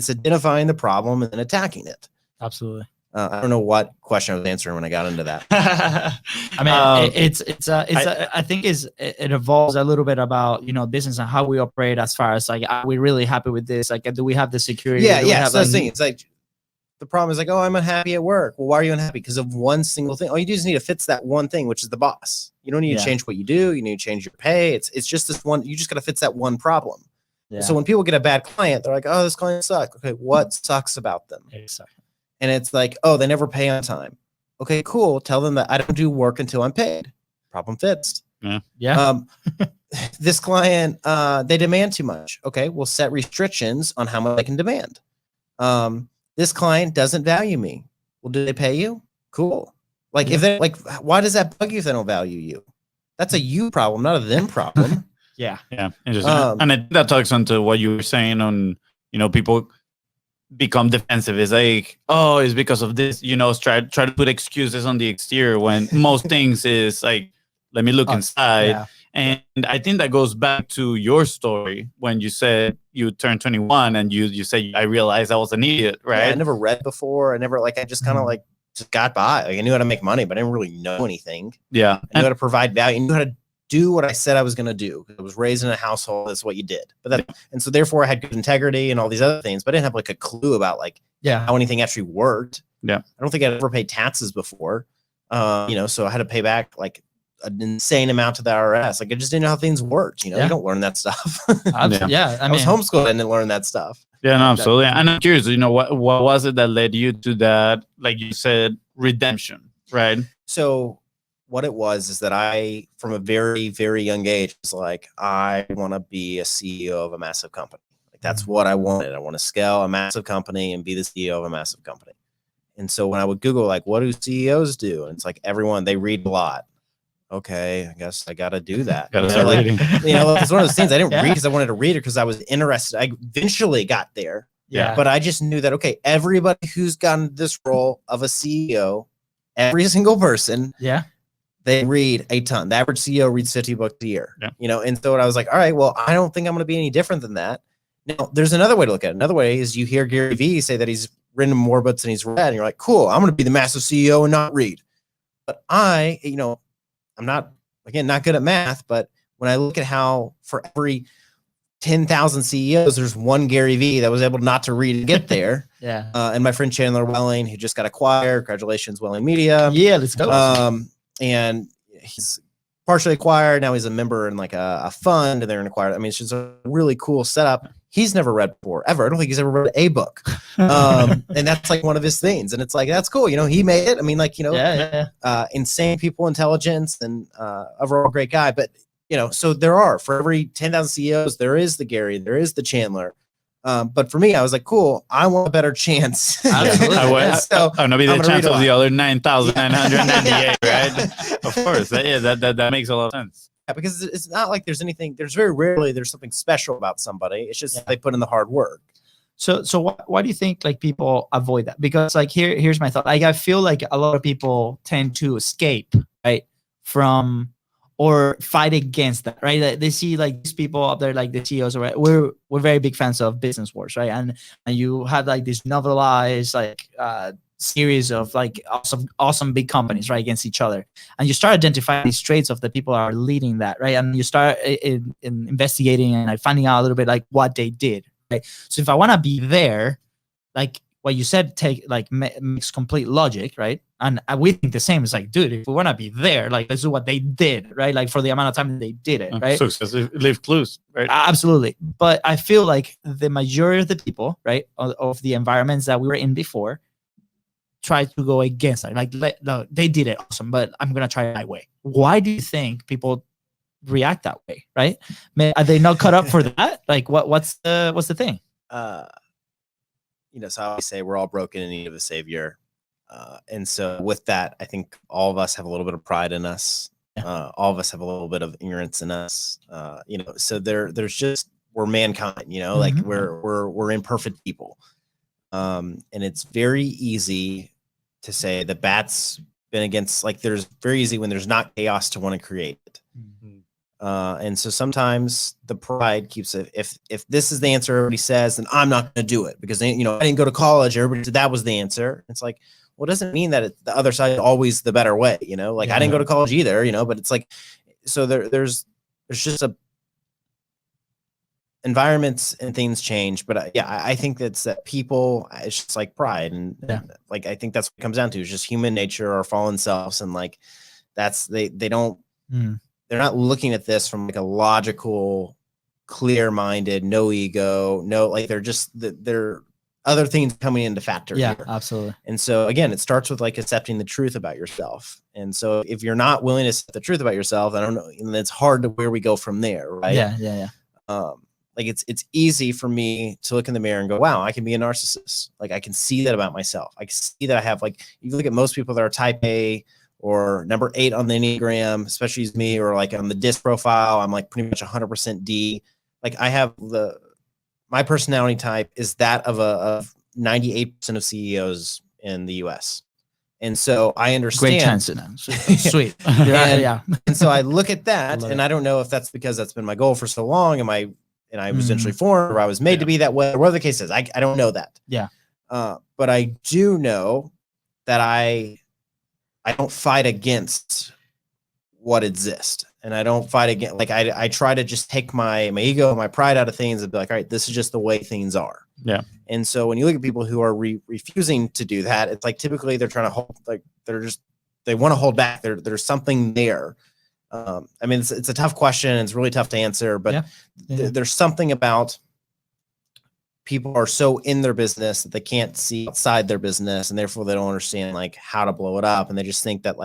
identifying the problem and then attacking it. Absolutely. I don't know what question I was answering when I got into that. I mean, I think it evolves a little bit about business and how we operate, as far as like, are we really happy with this? Like, do we have the security? Yeah. So that's the thing. It's like the problem is like, oh, I'm unhappy at work. Well, why are you unhappy? Because of one single thing. All you do is need to fix that one thing, which is the boss. You don't need to change what you do. You need to change your pay. It's just this one. You just got to fix that one problem. Yeah. So when people get a bad client, they're like, oh, this client sucks. Okay, what sucks about them? Exactly. And it's like, oh, they never pay on time. Okay, cool. Tell them that I don't do work until I'm paid. Problem fixed. Yeah. This client, they demand too much. Okay, we'll set restrictions on how much they can demand. This client doesn't value me. Well, do they pay you? Cool. Like if they like, why does that bug you if they don't value you? That's a you problem, not a them problem. Yeah. Interesting. And that talks into what you were saying on, people become defensive. It's like, oh, it's because of this, try to put excuses on the exterior when most things is like, let me look inside. Yeah. And I think that goes back to your story when you said you turned 21 and you said, I realized I was an idiot, right? Yeah, I never read before. I just kind of just got by. Like I knew how to make money, but I didn't really know anything. Yeah. I knew how to provide value. I knew how to do what I said I was going to do. I was raised in a household. That's what you did. And so therefore I had good integrity and all these other things, but I didn't have like a clue about how anything actually worked. Yeah. I don't think I'd ever paid taxes before. So I had to pay back like an insane amount to the IRS. Like I just didn't know how things worked. You don't learn that stuff. I mean, I was homeschooled and didn't learn that stuff. Yeah, no, absolutely. And I'm curious, what was it that led you to that, like you said, redemption, right? So what it was is that I, from a very, very young age, was like, I want to be a CEO of a massive company. Like that's what I wanted. I want to scale a massive company and be the CEO of a massive company. And so when I would Google, like, what do CEOs do? And it's like they read a lot. Okay, I guess I got to do that. Gotta start reading. It's one of those things I didn't read because I wanted to read it because I was interested. I eventually got there. Yeah. But I just knew that, okay, everybody who's gotten this role of a CEO, every single person, they read a ton. The average CEO reads 50 books a year. Yeah. And so I was like, all right, well, I don't think I'm going to be any different than that. Now, there's another way to look at it. Another way is you hear Gary Vee say that he's written more books than he's read, and you're like, cool, I'm going to be the massive CEO and not read. But I'm not, again, not good at math, but when I look at how for every 10,000 CEOs, there's one Gary Vee that was able not to read and get there. And my friend Chandler Welling, who just got acquired. Congratulations, Welling Media. Yeah, let's go. And he's partially acquired. Now he's a member in like a fund, and they're an acquired. I mean, it's just a really cool setup. He's never read before, ever. I don't think he's ever read a book. And that's like one of his things. And it's like, that's cool. He made it. I mean, like, insane people, intelligence, and overall great guy. But, so there are, for every 10,000 CEOs, there is the Gary, there is the Chandler. But for me, I was like, cool, I want a better chance. Absolutely. I want to be the chance of the other 9,998, right? Of course. That makes a lot of sense. Yeah, because it's not like there's very rarely there's something special about somebody. It's just they put in the hard work. So why do you think like people avoid that? Because like here's my thought. Like I feel like a lot of people tend to escape, right, from or fight against that, right? Like they see like these people up there, like the CEOs, right? We're very big fans of Business Wars, right? And you have like this novelized like series of like awesome big companies, right, against each other, and you start identifying these traits of the people that are leading that, right? And you start in investigating and like finding out a little bit like what they did, right? So if I want to be there, like what you said, makes complete logic, right? And we think the same. It's like, dude, if we want to be there, like let's do what they did, right? Like for the amount of time they did it, right? Success leave clues, right? Absolutely. But I feel like the majority of the people, right, of the environments that we were in before, try to go against it. Like, no, they did it, awesome, but I'm gonna try it my way. Why do you think people react that way, right? Are they not cut up for that? Like, what's the thing? So I always say we're all broken in need of a savior, and so with that, I think all of us have a little bit of pride in us. All of us have a little bit of ignorance in us. So there's just, we're mankind. Like we're imperfect people. And it's very easy to say the bat's been against, like there's very easy when there's not chaos to want to create it. And so sometimes the pride keeps it. If this is the answer everybody says, then I'm not going to do it because I didn't go to college. Everybody said that was the answer. It's like, well, it doesn't mean that the other side is always the better way. Like I didn't go to college either, but it's like, so there's just environments and things change, but I think that people, it's just like pride, and like I think that's what it comes down to. It's just human nature, our fallen selves, and like that's they don't they're not looking at this from like a logical, clear-minded, no ego, no, like they're other things coming into factor here. Absolutely. And so again, it starts with like accepting the truth about yourself. And so if you're not willing to accept the truth about yourself, I don't know, and it's hard to where we go from there, right? Yeah. Like it's easy for me to look in the mirror and go, wow, I can be a narcissist. Like I can see that about myself. I can see that I have, like, you look at most people that are type A or number 8 on the Enneagram, especially as me, or like on the DISC profile, I'm like pretty much 100% D. Like I have my personality type is that of 98% of CEOs in the US. And so I understand. Great chance in that. Sweet. And so I look at that, and I don't know if that's because that's been my goal for so long. I was essentially formed, or I was made to be that way, or whatever the case is. I don't know that. But I do know that I don't fight against what exists. and I don't fight again. Like I try to just take my ego, my pride out of things and be like, all right, this is just the way things are. Yeah. And so when you look at people who are refusing to do that, it's like typically they're trying to hold, like they want to hold back. There's something there. I mean, it's a tough question. And it's really tough to answer, but there's something about people are so in their business that they can't see outside their business, and therefore they don't understand like how to blow it up. And they just think that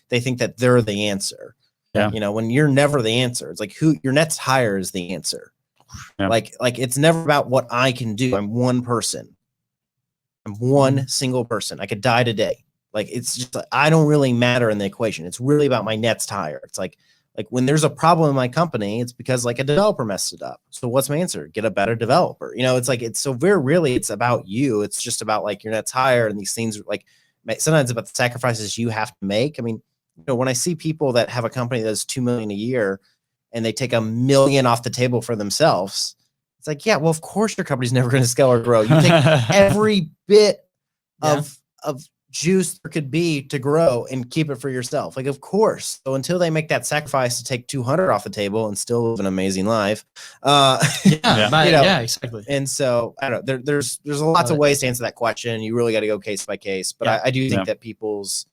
they think that they're the answer. Yeah. You know, when you're never the answer, it's like your next hire is the answer. Yeah. Like it's never about what I can do. I'm one person. I'm one single person. I could die today. Like, it's just like, I don't really matter in the equation. It's really about my next hire. It's like when there's a problem in my company, it's because like a developer messed it up. So what's my answer? Get a better developer. You know, it's like, it's so very really, it's about you. It's just about like your next hire, and these things like sometimes about the sacrifices you have to make. I mean, you know, when I see people that have a company that does $2 million a year and they take $1 million off the table for themselves, it's like, yeah, well, of course your company's never going to scale or grow. You take every bit of juice there could be to grow and keep it for yourself. Like, of course. So until they make that sacrifice to take 200 off the table and still live an amazing life. Yeah, exactly. And so I don't know, there's lots of ways to answer that question. You really got to go case by case, but I do think that people's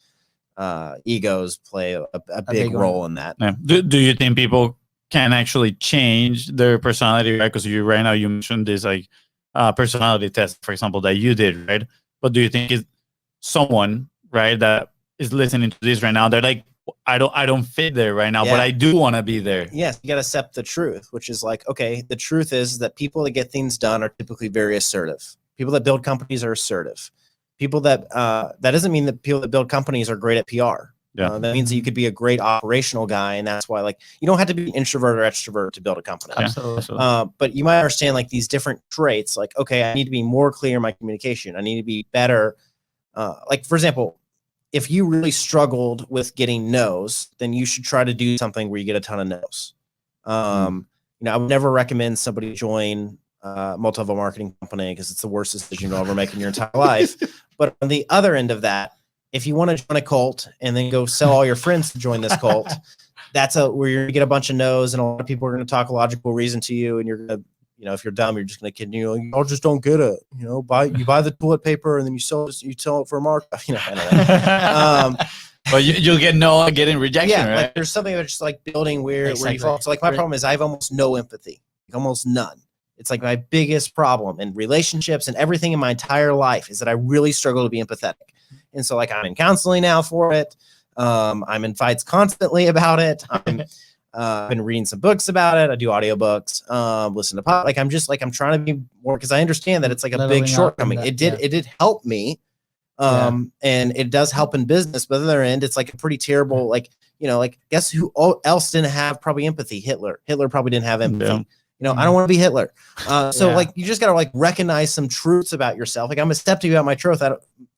egos play a big role in that. Yeah. Do you think people can actually change their personality, right? Because you right now you mentioned this like personality test, for example, that you did, right? But do you think it's someone, right, that is listening to this right now, they're like, I don't fit there right now, but I do want to be there? Yes, you got to accept the truth, which is like, okay, the truth is that people that get things done are typically very assertive. People that build companies are assertive. People that that doesn't mean that people that build companies are great at PR. That means that you could be a great operational guy, and that's why, like, you don't have to be an introvert or extrovert to build a company. Absolutely. But you might understand like these different traits. Like, okay, I need to be more clear in my communication. I need to be better. Like, for example, if you really struggled with getting no's, then you should try to do something where you get a ton of no's. You know, I would never recommend somebody join a multi-level marketing company because it's the worst decision you'll ever make in your entire life. But on the other end of that, if you want to join a cult and then go sell all your friends to join this cult, that's where you're going to get a bunch of no's, and a lot of people are going to talk a logical reason to you, and you're going to, you know, if you're dumb, you're just going to kid you. Y'all just don't get it. You know, you buy the toilet paper and then you sell it for a markup. You know, I don't know. But you'll get getting rejection. Yeah, right? Like there's something about just like building where you fall. So like my problem is I have almost no empathy, like almost none. It's like my biggest problem in relationships and everything in my entire life is that I really struggle to be empathetic. And so like I'm in counseling now for it. I'm in fights constantly about it. I've been reading some books about it. I do audiobooks, listen to like I'm trying to be more, because I understand that it's like a big shortcoming. It did help me. And it does help in business, but on the other end, it's like a pretty terrible, like, you know, like guess who else didn't have probably empathy? Hitler probably didn't have empathy. Yeah. You know, I don't want to be Hitler. So like, you just got to like recognize some truths about yourself. Like I'm accepting about my truth.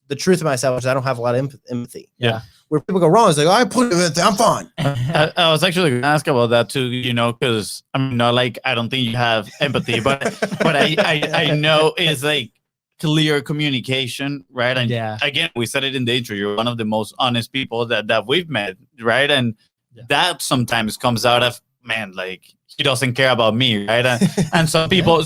The truth of myself is I don't have a lot of empathy. Yeah. Where people go wrong is like, I put it, I'm fine. I was actually going to ask about that too, you know, because I'm not like, I don't think you have empathy, but I know it's like clear communication, right? And again, we said it in the intro, you're one of the most honest people that we've met, right? And that sometimes comes out of, man, like, he doesn't care about me, right? And some people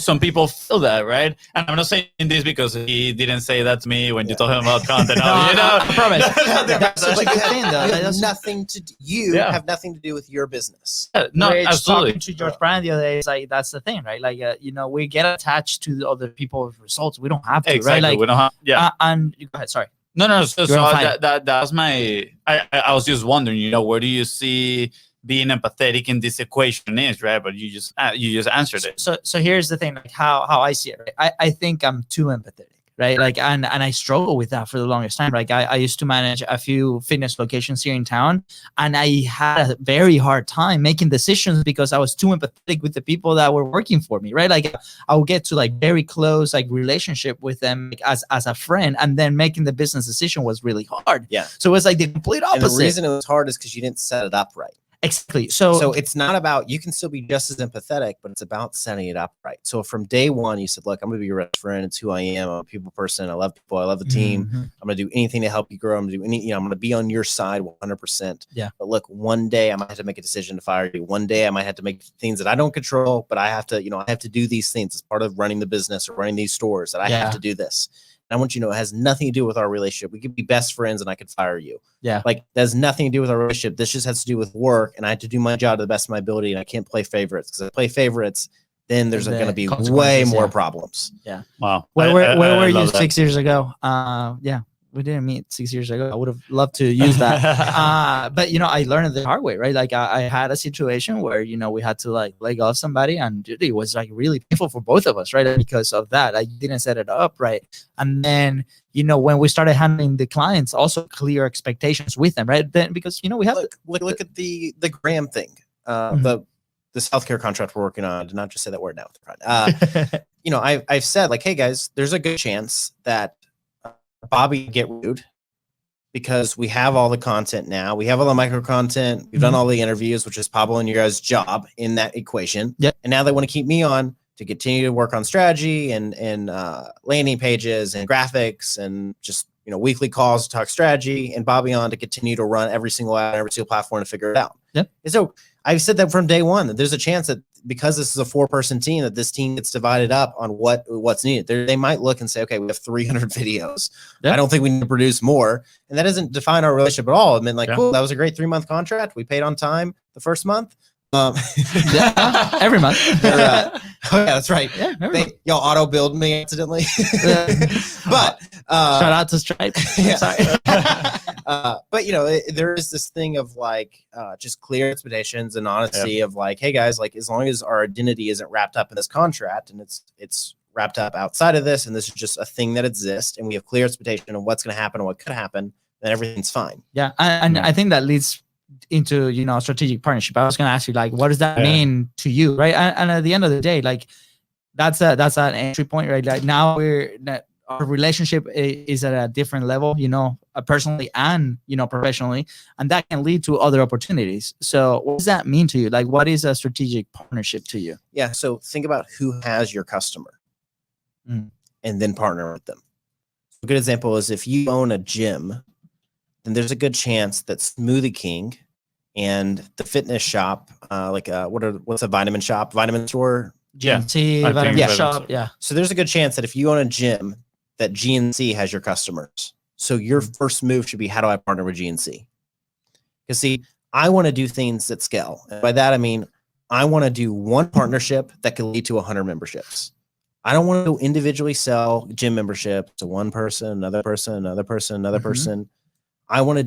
feel that, right? And I'm not saying this because he didn't say that to me when you told him about content. You know, I promise. That's a good thing, though. You have nothing to do with your business. No, absolutely. Talking to George Brand the other day, it's like that's the thing, right? Like, you know, we get attached to other people's results. We don't have to, exactly. right? Like, we don't have. Yeah. And go ahead. Sorry. No. So that was my. I was just wondering, you know, where do you see being empathetic in this equation is, right? But you just answered it. So here's the thing, like how I see it, right? I think I'm too empathetic, right? Like, and I struggle with that for the longest time. Like I used to manage a few fitness locations here in town, and I had a very hard time making decisions because I was too empathetic with the people that were working for me, right? Like I would get to like very close like relationship with them, like, as a friend, and then making the business decision was really hard. Yeah. So it was like the complete opposite. And the reason it was hard is because you didn't set it up right. Exactly. So it's not about, you can still be just as empathetic, but it's about setting it up right. So from day one, you said, look, I'm going to be your best friend. It's who I am. I'm a people person. I love people. I love the team. I'm going to do anything to help you grow. I'm going to do any, I'm going to be on your side 100%. Yeah. But look, one day I might have to make a decision to fire you. One day I might have to make things that I don't control, but I have to, I have to do these things as part of running the business or running these stores, that I have to do this. And I want you to know it has nothing to do with our relationship. We could be best friends and I could fire you. Yeah. Like, that has nothing to do with our relationship. This just has to do with work, and I have to do my job to the best of my ability, and I can't play favorites, because if I play favorites, then there's going to be way more problems. Yeah. Wow. Where were you 6 years ago? Yeah. We didn't meet 6 years ago. I would have loved to use that. But, I learned it the hard way, right? Like I had a situation where, we had to like let go of somebody, and it was like really painful for both of us, right? Because of that, I didn't set it up right. And then, when we started handling the clients, also clear expectations with them, right? Then, because, we have look at the Graham thing, the healthcare contract we're working on. I did not just say that word now. I've said, like, hey guys, there's a good chance that Bobby get rude, because we have all the content now. We have all the micro content. We've done all the interviews, which is Pablo and your guys' job in that equation. Yep. And now they want to keep me on to continue to work on strategy and landing pages and graphics and just, weekly calls to talk strategy, and Bobby on to continue to run every single ad, every single platform to figure it out. Yep. And so I've said that from day one, that there's a chance that because this is a 4-person team, that this team gets divided up on what's needed. They might look and say, okay, we have 300 videos. Yep. I don't think we need to produce more. And that doesn't define our relationship at all. I mean, like, cool, that was a great 3-month contract. We paid on time the first month. Every month. Oh yeah, that's right. Yeah, y'all auto build me accidentally. But shout out to Stripe. Sorry. But there is this thing of like just clear expectations and honesty of like, hey guys, like, as long as our identity isn't wrapped up in this contract, and it's wrapped up outside of this, and this is just a thing that exists, and we have clear expectation of what's going to happen and what could happen, then everything's fine. Yeah, and I think that leads into strategic partnership. I was going to ask you, like, what does that mean to you, right? And at the end of the day, like, that's an entry point, right? Like, now our relationship is at a different level, personally and professionally, and that can lead to other opportunities. So what does that mean to you? Like, what is a strategic partnership to you? Yeah, so think about who has your customer, and then partner with them. A good example is, if you own a gym, then there's a good chance that Smoothie King and the fitness shop, what's a vitamin shop, vitamin store? GNC, vitamin shop. Yeah. So there's a good chance that if you own a gym, that GNC has your customers. So your first move should be, how do I partner with GNC? Because see, I want to do things that scale. And by that, I mean, I want to do one partnership that can lead to 100 memberships. I don't want to individually sell gym membership to one person, another person, another person, another person. I want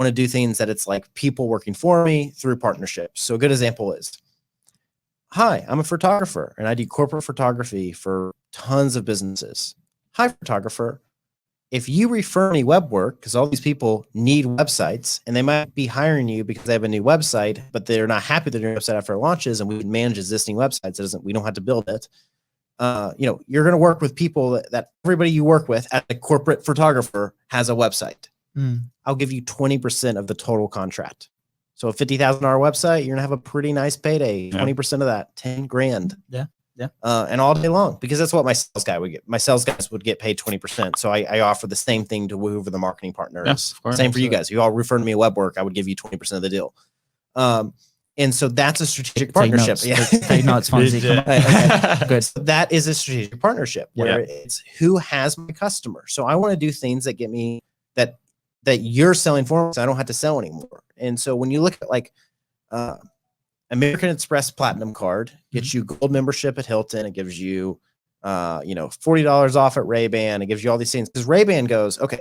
to do things that it's like people working for me through partnerships. So a good example is, hi, I'm a photographer and I do corporate photography for tons of businesses. Hi, photographer. If you refer me web work, because all these people need websites, and they might be hiring you because they have a new website, but they're not happy with their new website after it launches, and we can manage existing websites. We don't have to build it. You're going to work with people that everybody you work with at a corporate photographer has a website. I'll give you 20% of the total contract. So a $50,000 website, you're gonna have a pretty nice payday. 20% of that, 10 grand. Yeah. And all day long, because that's what my sales guy would get. My sales guys would get paid 20%. So I offer the same thing to whoever the marketing partner is. Yes, of course. Same for you guys. If you all refer to me web work, I would give you 20% of the deal. And so that's a strategic partnership. Take notes, Fonzie. Good. So that is a strategic partnership where it's who has my customer. So I want to do things that get me that you're selling for me, so I don't have to sell anymore. And so when you look at like American Express Platinum card, gets you gold membership at Hilton. It gives you $40 off at Ray-Ban. It gives you all these things, because Ray-Ban goes, okay,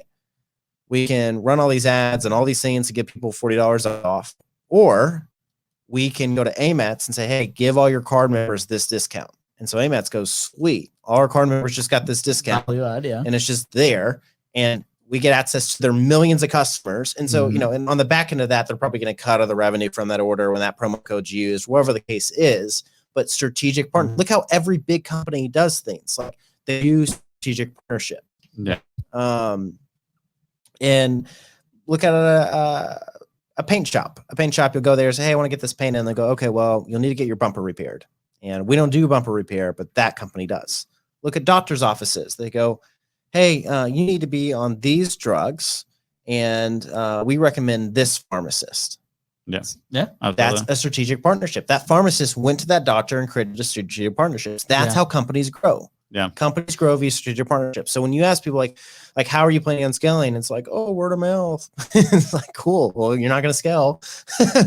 we can run all these ads and all these things to give people $40 off, or we can go to Amex and say, hey, give all your card members this discount. And so Amex goes, sweet, all our card members just got this discount, and it's just there, and we get access to their millions of customers. And so, and on the back end of that, they're probably going to cut all the revenue from that order when that promo code's used, whatever the case is. But strategic partner, look how every big company does things. Like, they use strategic partnership. Yeah. And look at a paint shop. You'll go there and say, hey, I want to get this paint. And they go, okay, well, you'll need to get your bumper repaired. And we don't do bumper repair, but that company does. Look at doctor's offices. They go, hey, you need to be on these drugs, and we recommend this pharmacist. Yes. Yeah. That's a strategic partnership. That pharmacist went to that doctor and created a strategic partnership. That's how companies grow. Yeah. Companies grow via strategic partnerships. So when you ask people like, how are you planning on scaling? It's like, oh, word of mouth. It's like, cool. Well, you're not going to scale.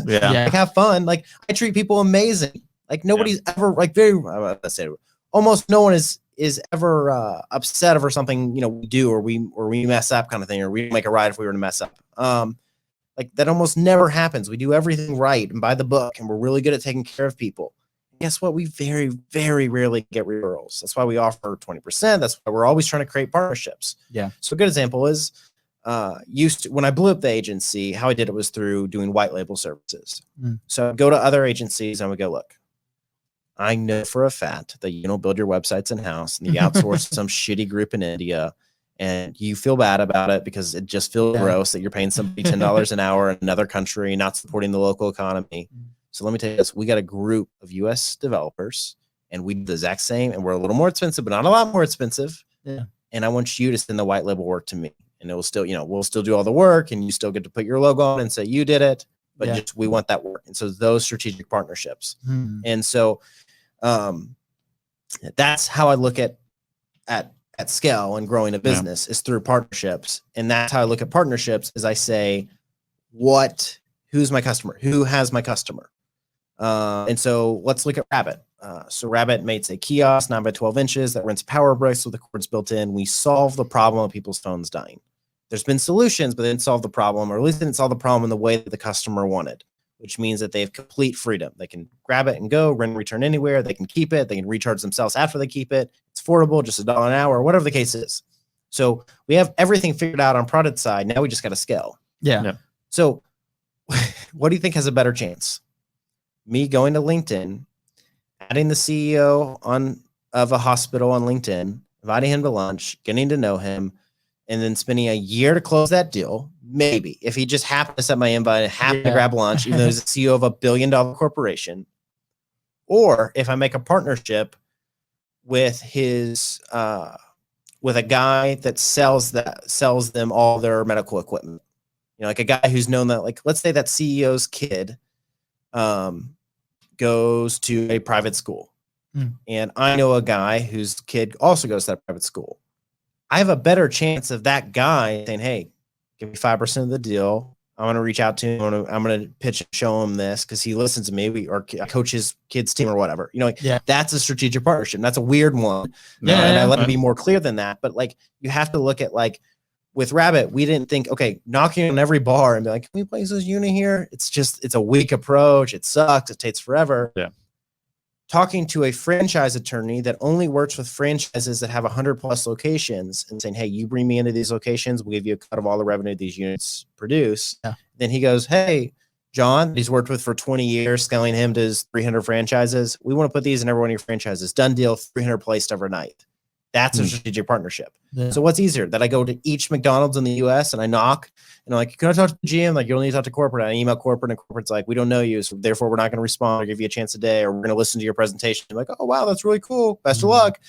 Like, have fun. Like, I treat people amazing. Like, nobody's ever like let's say almost no one is ever upset over something, we do, or we mess up kind of thing, or we make a ride if we were to mess up. Like, that almost never happens. We do everything right and by the book, and we're really good at taking care of people. Guess what? We very, very rarely get referrals. That's why we offer 20%. That's why we're always trying to create partnerships. Yeah. So a good example is when I blew up the agency, how I did it was through doing white label services. So I'd go to other agencies and I would go, look, I know for a fact that you don't build your websites in-house and you outsource some shitty group in India, and you feel bad about it because it just feels gross that you're paying somebody $10 an hour in another country, not supporting the local economy. So let me tell you this, we got a group of US developers, and we do the exact same, and we're a little more expensive, but not a lot more expensive. Yeah. And I want you to send the white label work to me, and it will still, we'll still do all the work, and you still get to put your logo on and say you did it, but we want that work. And so those strategic partnerships. And so that's how I look at scale and growing a business is through partnerships. And that's how I look at partnerships is I say, who's my customer? Who has my customer? And so let's look at Rabbit. So Rabbit makes a kiosk 9 by 12 inches that runs power bricks with the cords built in. We solve the problem of people's phones dying. There's been solutions, but they didn't solve the problem, or at least they didn't solve the problem in the way that the customer wanted, which means that they have complete freedom. They can grab it and go, run, return anywhere. They can keep it. They can recharge themselves after they keep it. It's affordable, just $1 an hour, whatever the case is. So we have everything figured out on product side. Now we just got to scale. Yeah. So what do you think has a better chance? Me going to LinkedIn, adding the CEO of a hospital on LinkedIn, inviting him to lunch, getting to know him, and then spending a year to close that deal. Maybe if he just happened to set my invite and happened to grab lunch, even though he's the CEO of a $1 billion corporation, or if I make a partnership with his with a guy that sells them all their medical equipment, like a guy who's known that, like, let's say that CEO's kid goes to a private school, and I know a guy whose kid also goes to that private school. I have a better chance of that guy saying, hey, give me 5% of the deal. I'm going to reach out to him. I'm going to pitch and show him this because he listens to me, or coach his kids team or whatever. That's a strategic partnership. That's a weird one. And I let it be more clear than that. But like, you have to look at, like, with Rabbit, we didn't think, okay, knocking on every bar and be like, can we place this unit here? It's a weak approach. It sucks. It takes forever. Yeah. Talking to a franchise attorney that only works with franchises that have 100+ locations and saying, hey, you bring me into these locations, we'll give you a cut of all the revenue these units produce. Yeah. Then he goes, hey, John, he's worked with for 20 years, scaling him to his 300 franchises. We want to put these in every one of your franchises. Done deal, 300 placed overnight. That's a strategic partnership. Yeah. So what's easier? That I go to each McDonald's in the US and I knock and I'm like, can I talk to the GM? Like, you don't need to talk to corporate. I email corporate, and corporate's like, we don't know you, so therefore we're not going to respond or give you a chance today, or we're going to listen to your presentation. I'm like, oh wow, that's really cool. Best of luck.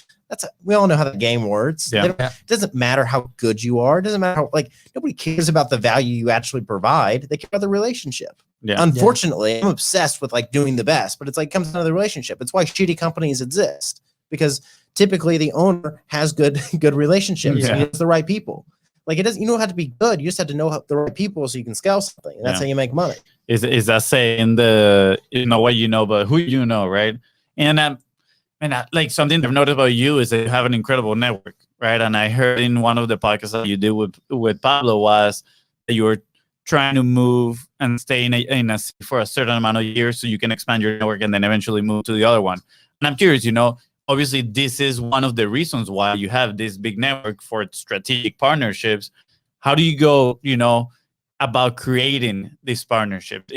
We all know how the game works. Yeah. It doesn't matter how good you are. It doesn't matter how, like, nobody cares about the value you actually provide. They care about the relationship. Yeah. Unfortunately, I'm obsessed with, like, doing the best, but it's like, it comes down to the relationship. It's why shitty companies exist, because typically the owner has good relationships. Yeah. He has the right people. Like, it doesn't, you don't have to be good. You just have to know the right people so you can scale something. And that's how you make money. Is that saying what you know, but who you know, right? And like, something I've noticed about you is that you have an incredible network, right? And I heard in one of the podcasts that you did with Pablo was that you were trying to move and stay in a city for a certain amount of years so you can expand your network and then eventually move to the other one. And I'm curious, obviously, this is one of the reasons why you have this big network for strategic partnerships. How do you go, about creating this partnership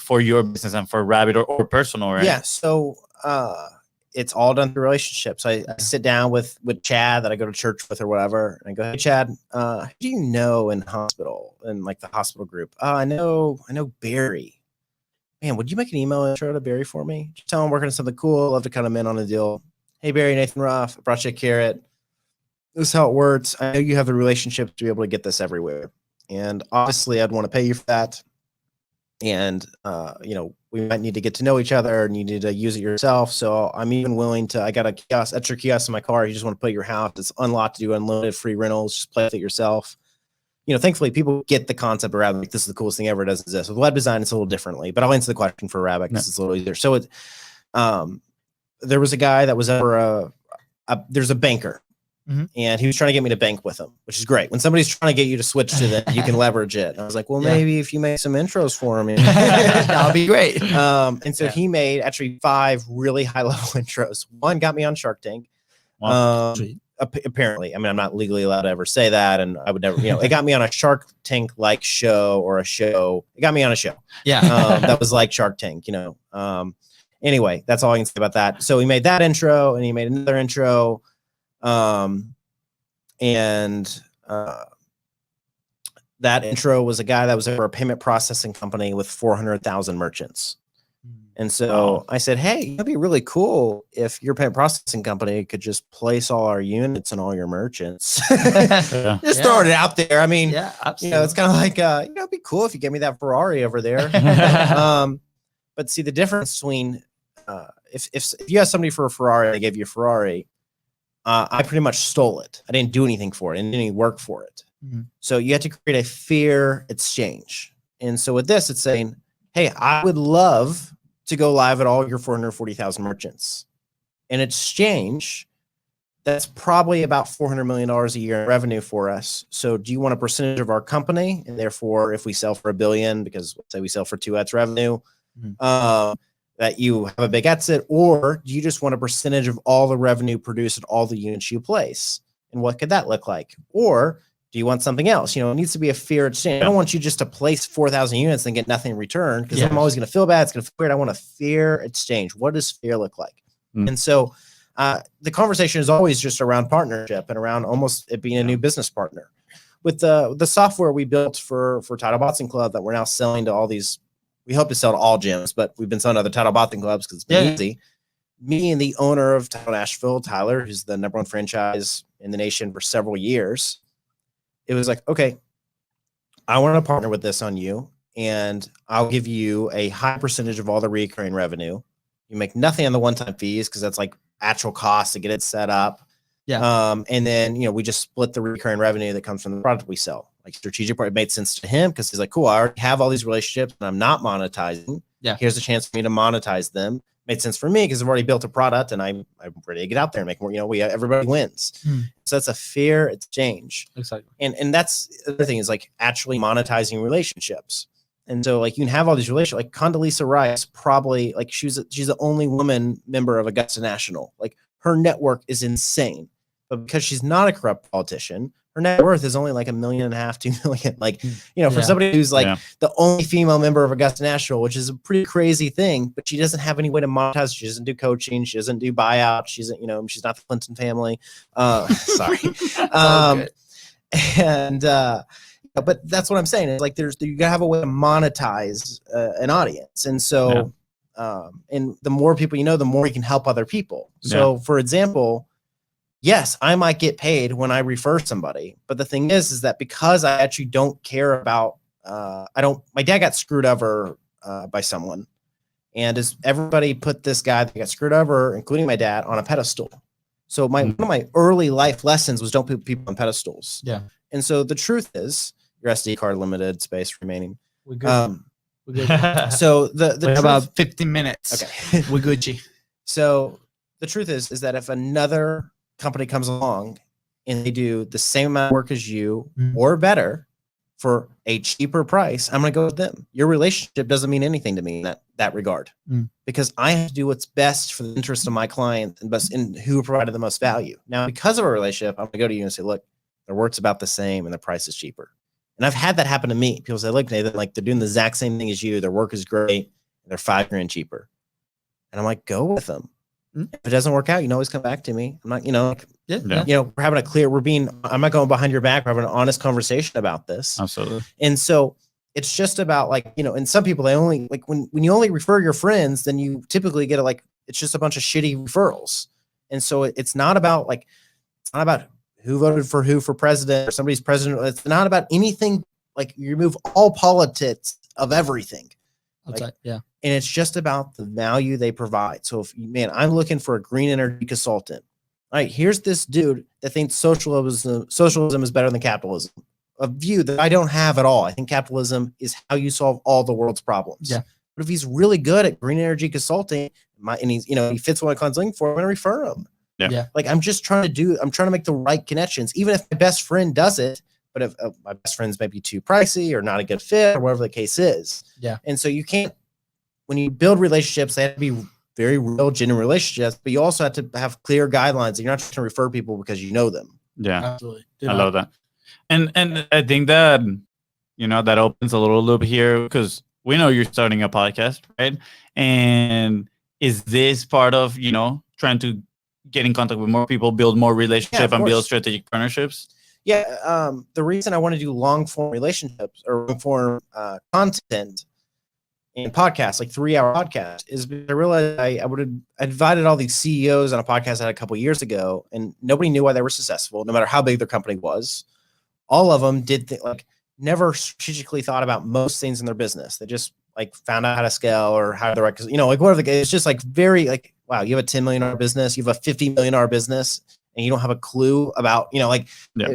for your business and for Rabbit or personal, right? Yeah. So it's all done through relationships. I sit down with Chad that I go to church with or whatever, and I go, hey Chad, who do you know in hospital, in like the hospital group? Oh, I know Barry. Man, would you make an email intro to Barry for me? Just tell him I'm working on something cool. I'd love to cut him in on a deal. Hey Barry, Nathan Ruff, I brought you a carrot. This is how it works. I know you have the relationship to be able to get this everywhere. And obviously I'd want to pay you for that. And, you know, we might need to get to know each other and you need to use it yourself. So I'm even willing to, I got a kiosk, extra kiosk in my car. You just want to put it at your house. It's unlocked to do unlimited free rentals. Just play with it yourself. You know, thankfully people get the concept of Arabic. This is the coolest thing ever. It doesn't exist. With web design, it's a little differently, but I'll answer the question for Arabic because it's a little easier. So it, there was a guy that was ever there's a banker. And he was trying to get me to bank with him, which is great. When somebody's trying to get you to switch to them, you can leverage it. And I was like, well, maybe if you make some intros for me, that'll be great. And so he made actually 5 really high level intros. One got me on Shark Tank. Apparently, I mean, I'm not legally allowed to ever say that. And I would never, you know, it got me on a Shark Tank like show or a show. It got me on a show. That was like Shark Tank, you know. Anyway, that's all I can say about that. So he made that intro and he made another intro. That intro was a guy that was over a payment processing company with 400,000 merchants. And so I said, hey, it'd be really cool if your payment processing company could just place all our units and all your merchants. Just throwing it out there. I mean, you know, it's kind of like, you know, it'd be cool if you gave me that Ferrari over there. But see the difference between, if you ask somebody for a Ferrari and they gave you a Ferrari, I pretty much stole it. I didn't do anything for it. I didn't do any work for it. So you have to create a fair exchange. And so with this, it's saying, hey, I would love to go live at all your 440,000 merchants. In exchange, that's probably about $400 million a year in revenue for us. So do you want a percentage of our company? And therefore, if we sell for $1 billion, because let's say we sell for 2x revenue, that you have a big exit, or do you just want a percentage of all the revenue produced at all the units you place? And what could that look like? Or do you want something else? You know, it needs to be a fair exchange. I don't want you just to place 4,000 units and get nothing in return, because I'm always going to feel bad. It's going to feel weird. I want a fair exchange. What does fair look like? And so the conversation is always just around partnership and around almost it being a new business partner. With the software we built for Title Boxing Club that we're now selling to all these, we hope to sell to all gyms, but we've been selling to other title boxing clubs because it's been easy. Me and the owner of Title Nashville, Tyler, who's the #1 franchise in the nation for several years, it was like, okay, I want to partner with this on you, and I'll give you a high percentage of all the recurring revenue. You make nothing on the one-time fees because that's like actual cost to get it set up. And then, you know, we just split the recurring revenue that comes from the product we sell. Like strategic part, it made sense to him because he's like, cool, I already have all these relationships and I'm not monetizing. Here's a chance for me to monetize them. Made sense for me because I've already built a product and I'm ready to get out there and make more, you know, everybody wins. So that's a fair exchange. Exactly. And that's the other thing is like actually monetizing relationships. And so like you can have all these relationships, like Condoleezza Rice, probably like she's the only woman member of Augusta National. Like her network is insane, but because she's not a corrupt politician, her net worth is only like $1.5 million, $2 million. Like, you know, for somebody who's like the only female member of Augusta National, which is a pretty crazy thing, but she doesn't have any way to monetize. She doesn't do coaching. She doesn't do buyout. She's, you know, she's not the Clinton family. Sorry. But that's what I'm saying. It's like you gotta have a way to monetize an audience. And so, and the more people you know, the more you can help other people. So for example, yes, I might get paid when I refer somebody, but the thing is that because I actually don't care about, my dad got screwed over by someone, and as everybody put this guy that got screwed over, including my dad, on a pedestal. So one of my early life lessons was don't put people on pedestals. And so the truth is, your SD card limited, space remaining. We're good. So the truth, about 15 minutes. Okay, we're Gucci. So the truth is that if another company comes along and they do the same amount of work as you or better for a cheaper price, I'm going to go with them. Your relationship doesn't mean anything to me in that regard, because I have to do what's best for the interest of my client and best in who provided the most value. Now, because of a relationship, I'm going to go to you and say, look, their work's about the same and the price is cheaper. And I've had that happen to me. People say, look, Nathan, like they're doing the exact same thing as you. Their work is great. And they're $5 grand cheaper. And I'm like, go with them. If it doesn't work out, you can always come back to me. I'm not, Yeah. I'm not going behind your back. We're having an honest conversation about this. Absolutely. And so it's just about and some people, they only when you only refer your friends, then you typically get it's just a bunch of shitty referrals. And so it's not about who voted for who for president or somebody's president. It's not about anything. You remove all politics of everything. Yeah. And it's just about the value they provide. So I'm looking for a green energy consultant. All right, here's this dude that thinks socialism is better than capitalism. A view that I don't have at all. I think capitalism is how you solve all the world's problems. Yeah. But if he's really good at green energy consulting, and he fits what I'm looking for, I'm going to refer him. Yeah. I'm trying to make the right connections, even if my best friend does it. But if my best friends might be too pricey or not a good fit or whatever the case is. Yeah. And so you can't, when you build relationships, they have to be very real, genuine relationships, but you also have to have clear guidelines. You're not just going to refer people because you know them. Yeah. Absolutely. I love that. And I think that, that opens a little loop here because we know you're starting a podcast, right? And is this part of, trying to get in contact with more people, build more relationship and build strategic partnerships? Yeah, the reason I want to do long form relationships or long form content in podcasts, like 3-hour podcast, is because I realized I invited all these CEOs on a podcast I had a couple years ago, and nobody knew why they were successful, no matter how big their company was. All of them never strategically thought about most things in their business. They just found out how to scale or how to whatever. It's just very wow, you have a $10 million business, you have a $50 million business. And you don't have a clue about, it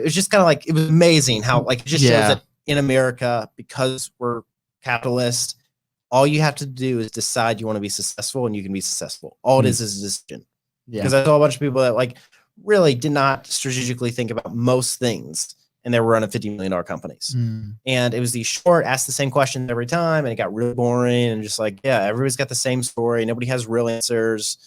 was just kind of it was amazing how it just shows that in America, because we're capitalist, all you have to do is decide you want to be successful and you can be successful. All it is a decision. Yeah. Because I saw a bunch of people that really did not strategically think about most things and they were running $50 million companies. And it was these short, ask the same question every time. And it got really boring and just everybody's got the same story. Nobody has real answers.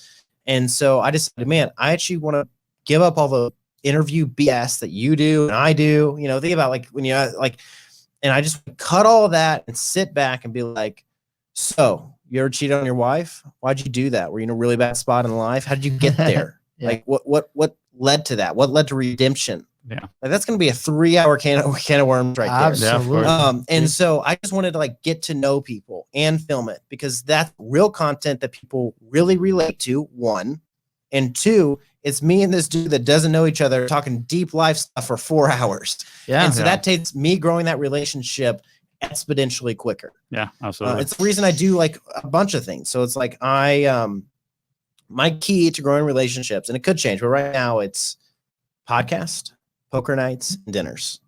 And so I decided, man, I actually want to give up all the interview BS that you do and I do, think about when you and I just cut all of that and sit back and be like, so you ever cheated on your wife? Why'd you do that? Were you in a really bad spot in life? How did you get there? What led to that? What led to redemption? Yeah. That's going to be a 3-hour can of worms right there. Absolutely. And so I just wanted to get to know people and film it because that's real content that people really relate to, one. And two, it's me and this dude that doesn't know each other talking deep life stuff for 4 hours. Yeah. And so that takes me growing that relationship exponentially quicker. Yeah, absolutely. It's the reason I do a bunch of things. So it's my key to growing relationships, and it could change, but right now it's podcast, poker nights, and dinners.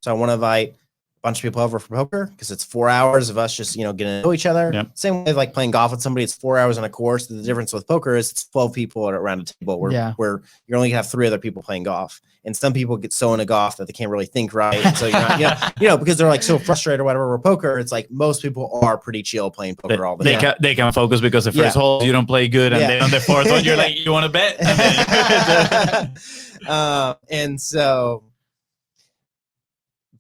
So I want to invite a bunch of people over for poker because it's 4 hours of us just, getting to know each other. Yep. Same way playing golf with somebody, it's 4 hours on a course. The difference with poker is it's 12 people around a table where you only have 3 other people playing golf. And some people get so into golf that they can't really think right. And so you're not, because they're so frustrated or whatever. Where poker, it's most people are pretty chill playing poker all the time. They can focus because the first hole you don't play good, and then on the fourth one you're you want to bet. And so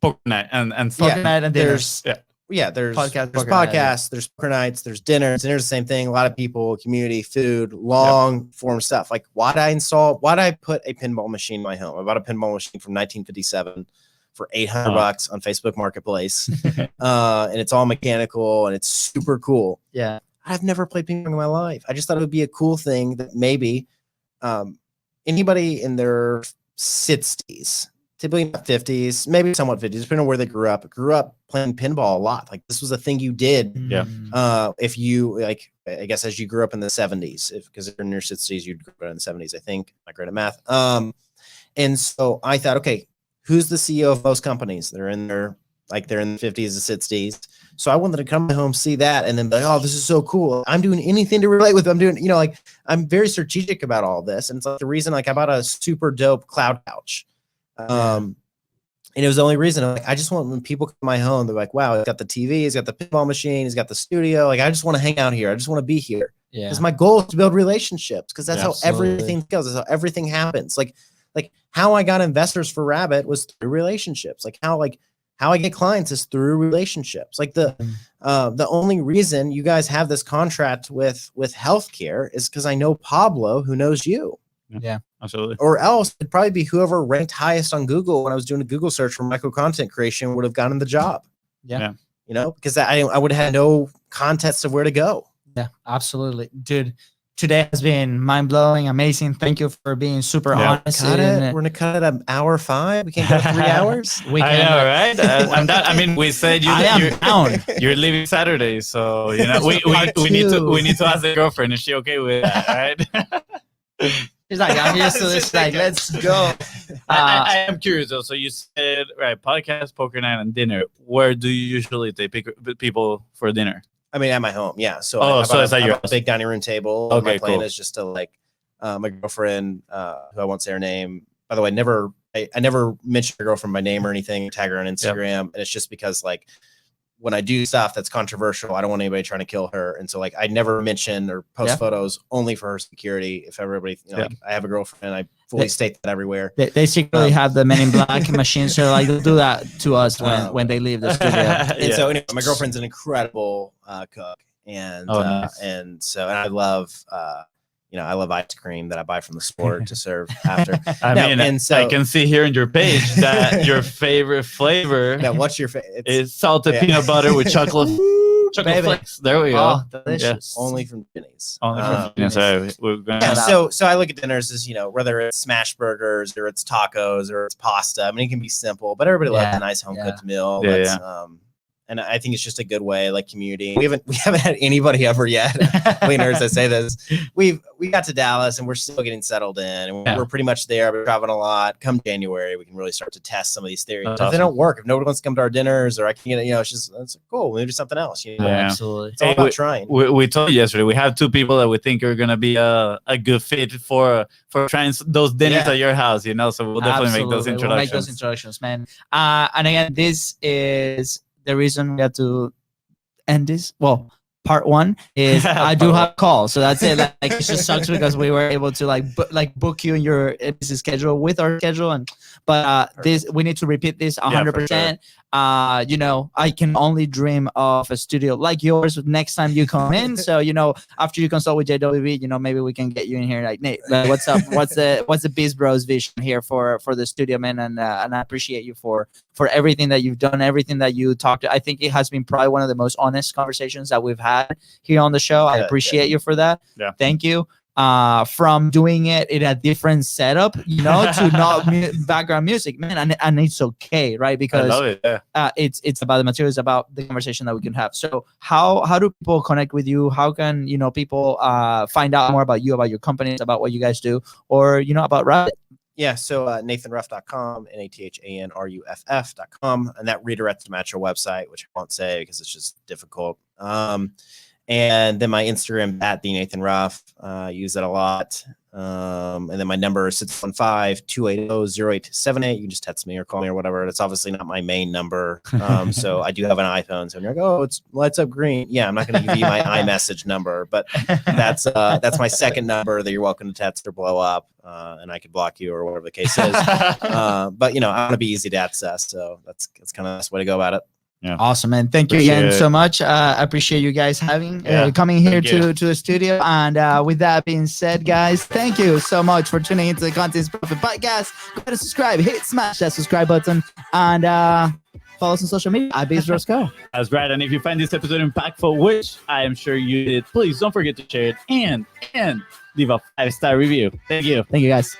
poker night and poker night and there's dinners. There's Podcast, there's poker night, podcasts, there's poker nights, there's dinners. Dinner's the same thing. A lot of people, community, food, long form stuff. Why did I put a pinball machine in my home? I bought a pinball machine from 1957 for $800 on Facebook Marketplace. And it's all mechanical and it's super cool. Yeah. I've never played ping pong in my life. I just thought it would be a cool thing that maybe anybody in their 60s, typically in the 50s, maybe somewhat 50s, depending on where they grew up playing pinball a lot. This was a thing you did. Yeah. If you I guess as you grew up in the 70s, because if you're in your 60s, you'd grow up in the 70s, I think. I'm not great at math. And so I thought, okay, who's the CEO of most companies? They're in their they're in the 50s and 60s. So I wanted to come home, see that, and then be oh, this is so cool. I'm doing anything to relate with. I'm doing, I'm very strategic about all this. And it's the reason, I bought a super dope cloud couch. And it was the only reason I just want, when people come to my home, they're like, wow, he's got the TV, he's got the pinball machine, he's got the studio. I just want to hang out here. I just want to be here. Yeah. Because my goal is to build relationships, because that's how Absolutely. everything goes. That's how everything happens. Like how I got investors for Rabbit was through relationships. How how I get clients is through relationships. Like the only reason you guys have this contract with healthcare is because I know Pablo, who knows you. Yeah, absolutely. Or else it'd probably be whoever ranked highest on Google when I was doing a Google search for micro content creation would have gotten the job. Yeah. You know, because I would have had no context of where to go. Yeah, absolutely. Dude, today has been mind-blowing, amazing. Thank you for being super honest. We're gonna cut it an hour 5. We can't go 3 hours. We I know, right? I mean, we said you're down. You're leaving Saturday, so you know we need to ask the girlfriend. Is she okay with that? Right? She's like, I'm used to this. Like, let's go. I am curious though. So you said right, podcast, poker night, and dinner. Where do you usually take people for dinner? I mean, at my home, yeah. So so it's at your big dining room table. Okay, my plan cool. is just to like my girlfriend, who I won't say her name. By the way, I never mention my girlfriend by name or anything. Tag her on Instagram, and it's just because like when I do stuff that's controversial, I don't want anybody trying to kill her, and so like I never mention or post photos only for her security. If everybody, like, I have a girlfriend, I fully state that everywhere. They secretly have the Men in Black machine, so like they'll do that to us when they leave the studio. And so anyway, my girlfriend's an incredible cook, and nice. and I love I love ice cream that I buy from the store to serve after. And so I can see here in your page that your favorite flavor. Now, what's your favorite? Is salted peanut butter with chocolate flakes. There we go. Oh, delicious. Only from Jenny's. Only from Jenny's. We're gonna so I look at dinners as, whether it's smash burgers or it's tacos or it's pasta. I mean, it can be simple, but everybody loves a nice home cooked meal. And I think it's just a good way, like community. We haven't had anybody ever yet. Cleaners, I say this. We got to Dallas and we're still getting settled in, and we're pretty much there. We're traveling a lot. Come January, we can really start to test some of these theories. If they don't work, if nobody wants to come to our dinners, or I can it's cool. We'll do something else. Absolutely. It's all about trying. We told you yesterday we have 2 people that we think are gonna be a good fit for trying those dinners at your house. So we'll definitely make those introductions. We'll make those introductions, man. And again, this is the reason we had to end this. Well, part 1 is I do have a call, so that's it. Like it just sucks because we were able to book you in your busy schedule with our schedule, but this we need to repeat this 100%. I can only dream of a studio like yours next time you come in. So after you consult with JWB, maybe we can get you in here. Like, Nate, what's up? What's the Biz Bros vision here for the studio, man? And I appreciate you for everything that you've done, everything that you talked to. I think it has been probably one of the most honest conversations that we've had here on the show. I appreciate you for that. Yeah. Thank you. From doing it in a different setup, to not background music, man, and it's okay, right? Because I love it. It's about the material, it's about the conversation that we can have. So how do people connect with you? How can people find out more about you, about your companies, about what you guys do, or about Rabbit? Yeah, so nathanruff.com, nathanruff.com, and that redirects to match your website, which I won't say because it's just difficult. And then my Instagram at the Nathan Ruff, use that a lot. And then my number is 615-280-0878. You can just text me or call me or whatever. That's obviously not my main number. So I do have an iPhone. So when you're like, oh, it's lights up green. Yeah, I'm not going to give you my iMessage number, but that's my second number that you're welcome to text or blow up. And I could block you or whatever the case is. But I want to be easy to access. So that's kind of the best way to go about it. Yeah. Awesome, man. Thank you again so much. I appreciate you guys coming here to the studio. And with that being said, guys, thank you so much for tuning into the Content's Profit Podcast. Go ahead and subscribe. Smash that subscribe button. And follow us on social media at BizRosCo. That's right. And if you find this episode impactful, which I am sure you did, please don't forget to share it and leave a 5-star review. Thank you. Thank you, guys.